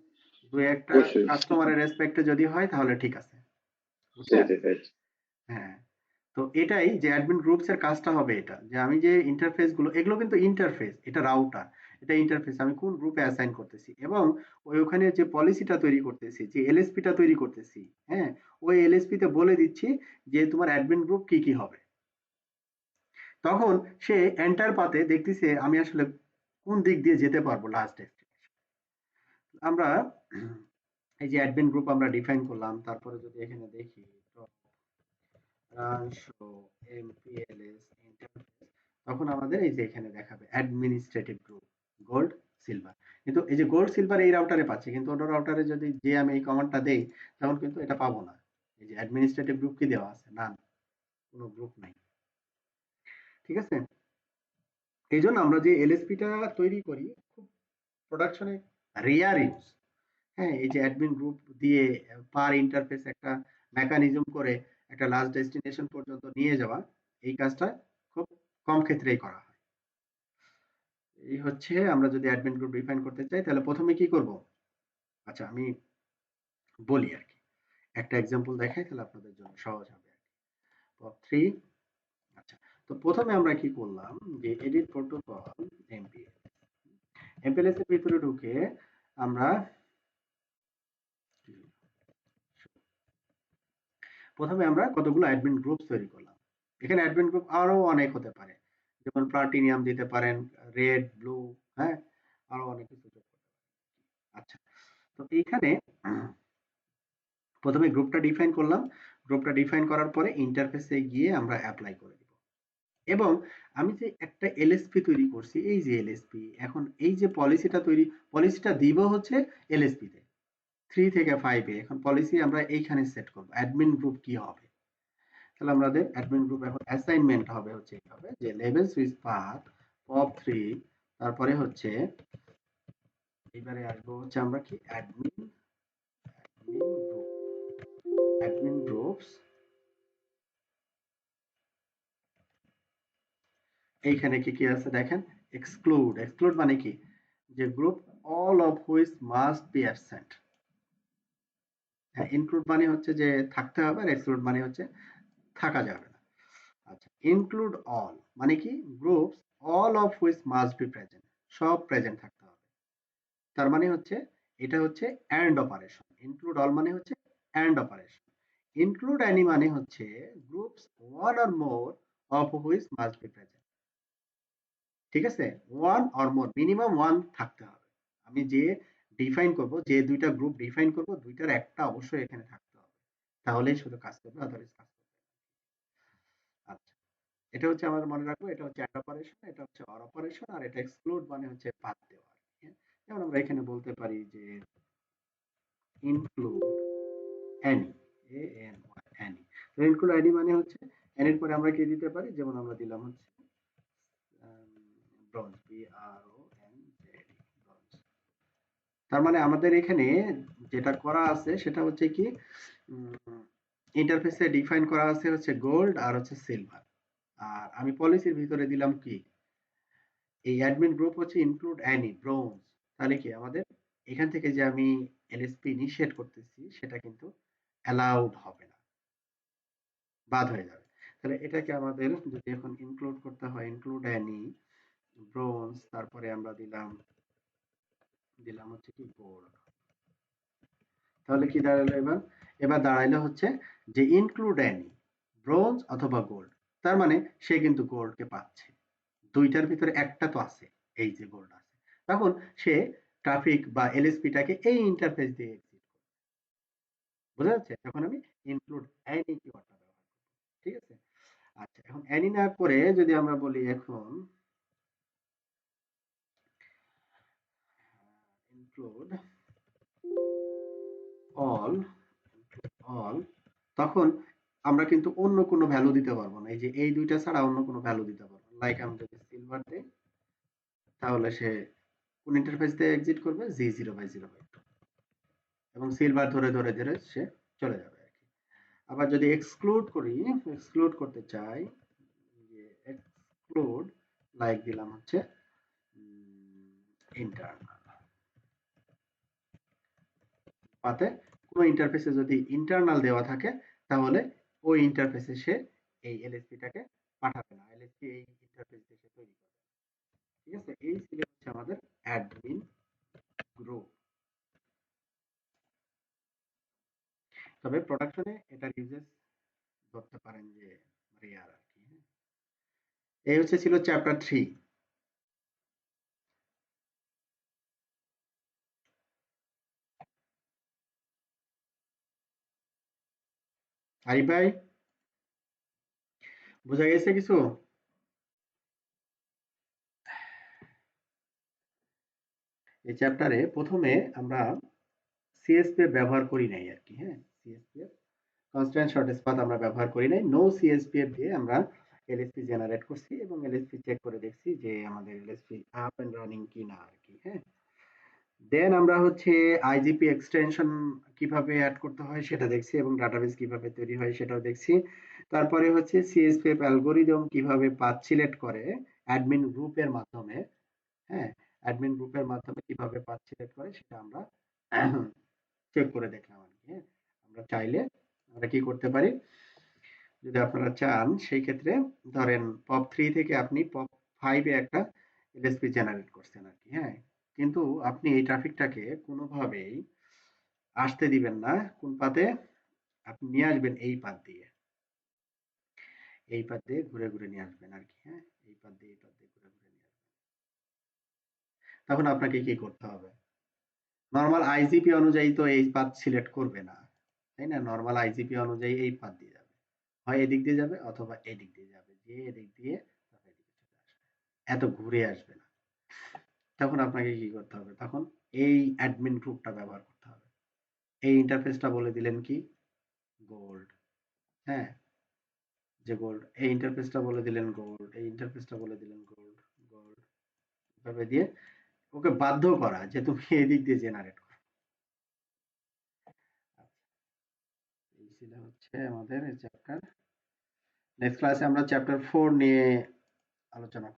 দু একটা অবশ্যই। কাস্টমারের রেসপেক্টে যদি হয় তাহলে ঠিক আছে, বুঝছেন? সেটাই রাইট। হ্যাঁ, তো এটাই যে অ্যাডমিন গ্রুপস এর কাজটা হবে এটা, যে আমি যে ইন্টারফেস গুলো এগুলো কিন্তু ইন্টারফেস, এটা রাউটার, এটা ইন্টারফেস আমি কোন গ্রুপে অ্যাসাইন করতেছি এবং ওখানে যে পলিসিটা তৈরি করতেছি, যে এলএসপিটা তৈরি করতেছি, হ্যাঁ, ওই এলএসপি তে বলে দিচ্ছি যে তোমার অ্যাডমিন গ্রুপ কি কি হবে। তখন সে এন্টার পাতে দেখতেছে আমি আসলে কোন দিক দিয়ে যেতে পারবো লাস্ট ডেস্টিনেশন। আমরা এই যে অ্যাডমিন গ্রুপ আমরা ডিফাইন করলাম, তারপরে যদি এখানে দেখি রান শো এমপিএলএস ইন্টারফেস, তখন আমাদের এই যে এখানে দেখাবে অ্যাডমিনিস্ট্রেটিভ গ্রুপ গোল্ড সিলভার, কিন্তু এই যে গোল্ড সিলভার এই রাউটারে পাচ্ছি, কিন্তু অন্য রাউটারে যদি যে আমি এই কমান্ডটা দেই তখন কিন্তু এটা পাবো না। এই যে অ্যাডমিনিস্ট্রেটিভ গ্রুপ কি দেওয়া আছে, না কোনো গ্রুপ নাই, ঠিক আছে। এই জন্য আমরা যে এলএসপিটা তৈরি করি খুব প্রোডাকশনে রেয়ার ইউজ। হ্যাঁ, এই যে অ্যাডমিন গ্রুপ দিয়ে পার ইন্টারফেস একটা মেকানিজম করে একটা লাস্ট ডেস্টিনেশন পর্যন্ত নিয়ে যাওয়া, এই কাজটা খুব কম ক্ষেত্রেই করা হয়। এই হচ্ছে আমরা যদি অ্যাডমিন গ্রুপ ডিফাইন করতে চাই তাহলে প্রথমে কি করব, আচ্ছা আমি বলি আর কি, একটা এক্সাম্পল দেখাই তাহলে আপনাদের জন্য সহজ হবে আর কি। পপ 3, আচ্ছা, তো প্রথমে আমরা কি করলাম যে এডিট প্রোটোকল এমপিএল, এমপিএলএস এর ভিতরে ঢুকে আমরা প্রথমে আমরা কতগুলো অ্যাডমিন গ্রুপ তৈরি করলাম। এখানে অ্যাডমিন গ্রুপ আরো অনেক হতে পারে, যেমন প্লাটিনিয়াম দিতে পারেন, রেড ব্লু, হ্যাঁ, আরো অনেক কিছু যোগ করতে পারেন। আচ্ছা, তো এইখানে প্রথমে গ্রুপটা ডিফাইন করলাম, গ্রুপটা ডিফাইন করার পরে ইন্টারফেসে গিয়ে আমরা অ্যাপ্লাই করে দিব এবং আমি যে একটা এলএসপি তৈরি করছি, এই যে এলএসপি এখন এই যে পলিসিটা তৈরি, পলিসিটা দিব হচ্ছে এলএসপি তে 3 থেকে 5 এ, এখন পলিসি আমরা এইখানে সেট করব অ্যাডমিন গ্রুপ কি হবে। তাহলে আমাদের অ্যাডমিন গ্রুপ এখন অ্যাসাইনমেন্ট হবে হচ্ছে এইভাবে যে লেভেল সুইচ পাথ পপ 3, তারপরে হচ্ছে এবারে আসবো হচ্ছে আমরা কি অ্যাডমিন গ্রুপ, অ্যাডমিন গ্রুপস, এইখানে কি কি আছে দেখেন, এক্সক্লুড, এক্সক্লুড মানে কি যে group all of which must be absent. হ্যাঁ, ইনক্লুড মানে হচ্ছে যে থাকতে হবে আর এক্সক্লুড মানে হচ্ছে থাকা যাবে না। আচ্ছা, ইনক্লুড অল মানে কি groups all of which must be present, সব প্রেজেন্ট থাকতে হবে। তার মানে হচ্ছে এটা হচ্ছে অ্যান্ড অপারেশন, ইনক্লুড অল মানে হচ্ছে অ্যান্ড অপারেশন, ইনক্লুড অ্যানি মানে হচ্ছে groups one or more of which must be present, ঠিক আছে, one or more minimum one থাকতে হবে। আমি যে ডিফাইন করব, যে দুইটা গ্রুপ ডিফাইন করব দুইটার একটা অবশ্যই এখানে থাকতে হবে, তাহলেই শুধু কাজ করবে, আদারওয়াইজ কাজ করবে না। আচ্ছা, এটা হচ্ছে আমাদের মনে রাখবো, এটা হচ্ছে অ্যাড অপারেশন, এটা হচ্ছে অর অপারেশন, আর এটা এক্সক্লুড মানে হচ্ছে বাদ দেওয়া। হ্যাঁ? যেমন আমরা এখানে বলতে পারি যে include any, A N Y any, তো ইনক্লুড অ্যানি মানে হচ্ছে অ্যানির পরে আমরা কি দিতে পারি, যেমন আমরা দিলাম হচ্ছে ব্রঞ্জ, বি আর ও এন জেড, ব্রঞ্জ। তার মানে আমাদের এখানে যেটা করা আছে সেটা হচ্ছে কি ইন্টারফেসে ডিফাইন করা আছে হচ্ছে গোল্ড আর হচ্ছে সিলভার, আর আমি পলিসির ভিতরে দিলাম কি এই অ্যাডমিন গ্রুপ হচ্ছে ইনক্লুড অ্যানি ব্রোঞ্জ, তাহলে কি আমাদের এখান থেকে যে আমি এলএসপি ইনিশিয়েট করতেছি সেটা কিন্তু অ্যালাউড হবে না, বাদ হয়ে যাবে। তাহলে এটাকে আমাদের যদি এখন ইনক্লুড করতে হয় ইনক্লুড অ্যানি ব্রোঞ্জ, তারপরে আমরা দিলাম দিলাম হচ্ছে কি গোল্ড, তাহলে কি দাঁড়ালো এবার, এবার দাঁড়াইলো হচ্ছে যে ইনক্লুড অ্যানি ব্রোঞ্জ অথবা গোল্ড। তার মানে সে কিন্তু গোল্ডকে পাচ্ছে, দুইটার ভিতরে একটা তো আছে, এই যে গোল্ড আছে। তখন সে ট্রাফিক বা এলএসপিটাকে এই ইন্টারফেস দিয়ে এক্সিট করবে। বোঝা যাচ্ছে? এখন আমি ইনক্লুড অ্যানি কিওয়ার্ডটা ব্যবহার করব। ঠিক আছে? আচ্ছা, এখন অ্যানি না করে যদি আমরা বলি এখন ইনক্লুড অল, অল, তখন আমরা কিন্তু অন্য কোনো ভ্যালু দিতে পারবো না। এই যে এই দুইটা ছাড়া অন্য কোনো ভ্যালু দিতে পারবো না। লাইক আমি যদি সিলভার দেই, তাহলে সে কোন ইন্টারফেস দিয়ে এক্সিট করবে? G0/0/2, এবং সিলভার ধরে ধরে ধরে সে চলে যাবে আর কি। আবার যদি এক্সক্লুড করি, এক্সক্লুড করতে চাই, যে এক্সক্লুড লাইক দিলাম হচ্ছে ইন্টারনাল, পাতে কোনো ইন্টারফেসে যদি ইন্টারনাল দেওয়া থাকে, তাহলে ওই ইন্টারফেসে সে এই এলএসপিটাকে পাঠাবে না, এলএসপি এই ইন্টারফেস দিয়ে সে তৈরি করবে। ঠিক আছে? এই ছিল হচ্ছে আমাদের অ্যাডমিন গ্রুপ। তবে প্রোডাকশনে এটার ইউজেস ধরতে পারেন যে রেয়ার আর কি। হ্যাঁ? এই হচ্ছে ছিল চ্যাপ্টার 3। আরিফ ভাই, বোঝা গেছে কিছু? এই চ্যাপ্টারে প্রথমে আমরা সিএসপি ব্যবহার করি নাই আর কি। হ্যাঁ, সিএসপি কনস্ট্যান্ট শর্টেজ পাথ আমরা ব্যবহার করি নাই। নো সিএসপিএফ দিয়ে আমরা এলএসপি জেনারেট করছি এবং এলএসপি চেক করে দেখছি যে আমাদের এলএসপি আপ এন্ড রানিং কিনা আর কি। হ্যাঁ, দেন আমরা হচ্ছে আইজিপি এক্সটেনশন কিভাবে অ্যাড করতে হয় সেটা দেখছি, এবং ডাটাবেস কিভাবে তৈরি হয় সেটাও দেখছি। তারপরে হচ্ছে সিএসপিএফ অ্যালগোরিদম কিভাবে পাথ সিলেক্ট করে অ্যাডমিন গ্রুপের মাধ্যমে। হ্যাঁ, অ্যাডমিন গ্রুপের মাধ্যমে কিভাবে পাথ সিলেক্ট করে সেটা আমরা চেক করে দেখলাম আর কি। হ্যাঁ, আমরা চাইলে আমরা কি করতে পারি, যদি আপনারা চান সেই ক্ষেত্রে, ধরেন পপ 3 থেকে আপনি পপ 5 এ একটা এলএসপি জেনারেট করছেন আর কি। হ্যাঁ, কিন্তু আপনি এই ট্রাফিকটাকে কোনোভাবেই আসতে দিবেন না কোন পাতে, আপনি নিয়ে আসবেন এই পাত দিয়ে, এই পাত দিয়ে ঘুরে ঘুরে নিয়ে আসবেন আর কি। হ্যাঁ, এই পাত দিয়ে এই পাত দিয়ে ঘুরে ঘুরে নিয়ে আসবেন। তখন আপনাকে কি করতে হবে? নরমাল আইজিপি অনুযায়ী তো এই পাথ সিলেক্ট করবে না, তাই না? নরমাল আইজিপি অনুযায়ী এই পাথ দিয়ে যাবে, হয় এদিক দিয়ে যাবে অথবা এদিক দিয়ে যাবে, যে এদিক দিয়ে তারপর এদিকে চলে আসবে, এত ঘুরে আসবে না। তখন আপনাকে কি করতে হবে? তখন এই অ্যাডমিন গ্রুপটা ব্যবহার করতে হবে। এই ইন্টারফেসটা বলে দিলেন কি? গোল্ড। হ্যাঁ, যে গোল্ড, এই ইন্টারফেসটা বলে দিলেন গোল্ড, এই ইন্টারফেসটা বলে দিলেন গোল্ড, গোল্ড, এভাবে দিয়ে ওকে বাধ্য করা যে তুমি এদিক দিয়ে জেনারেট করো। আচ্ছা, এই ছিল হচ্ছে আমাদের চ্যাপ্টার। নেক্সট ক্লাসে আমরা চ্যাপ্টার 4 নিয়ে আলোচনা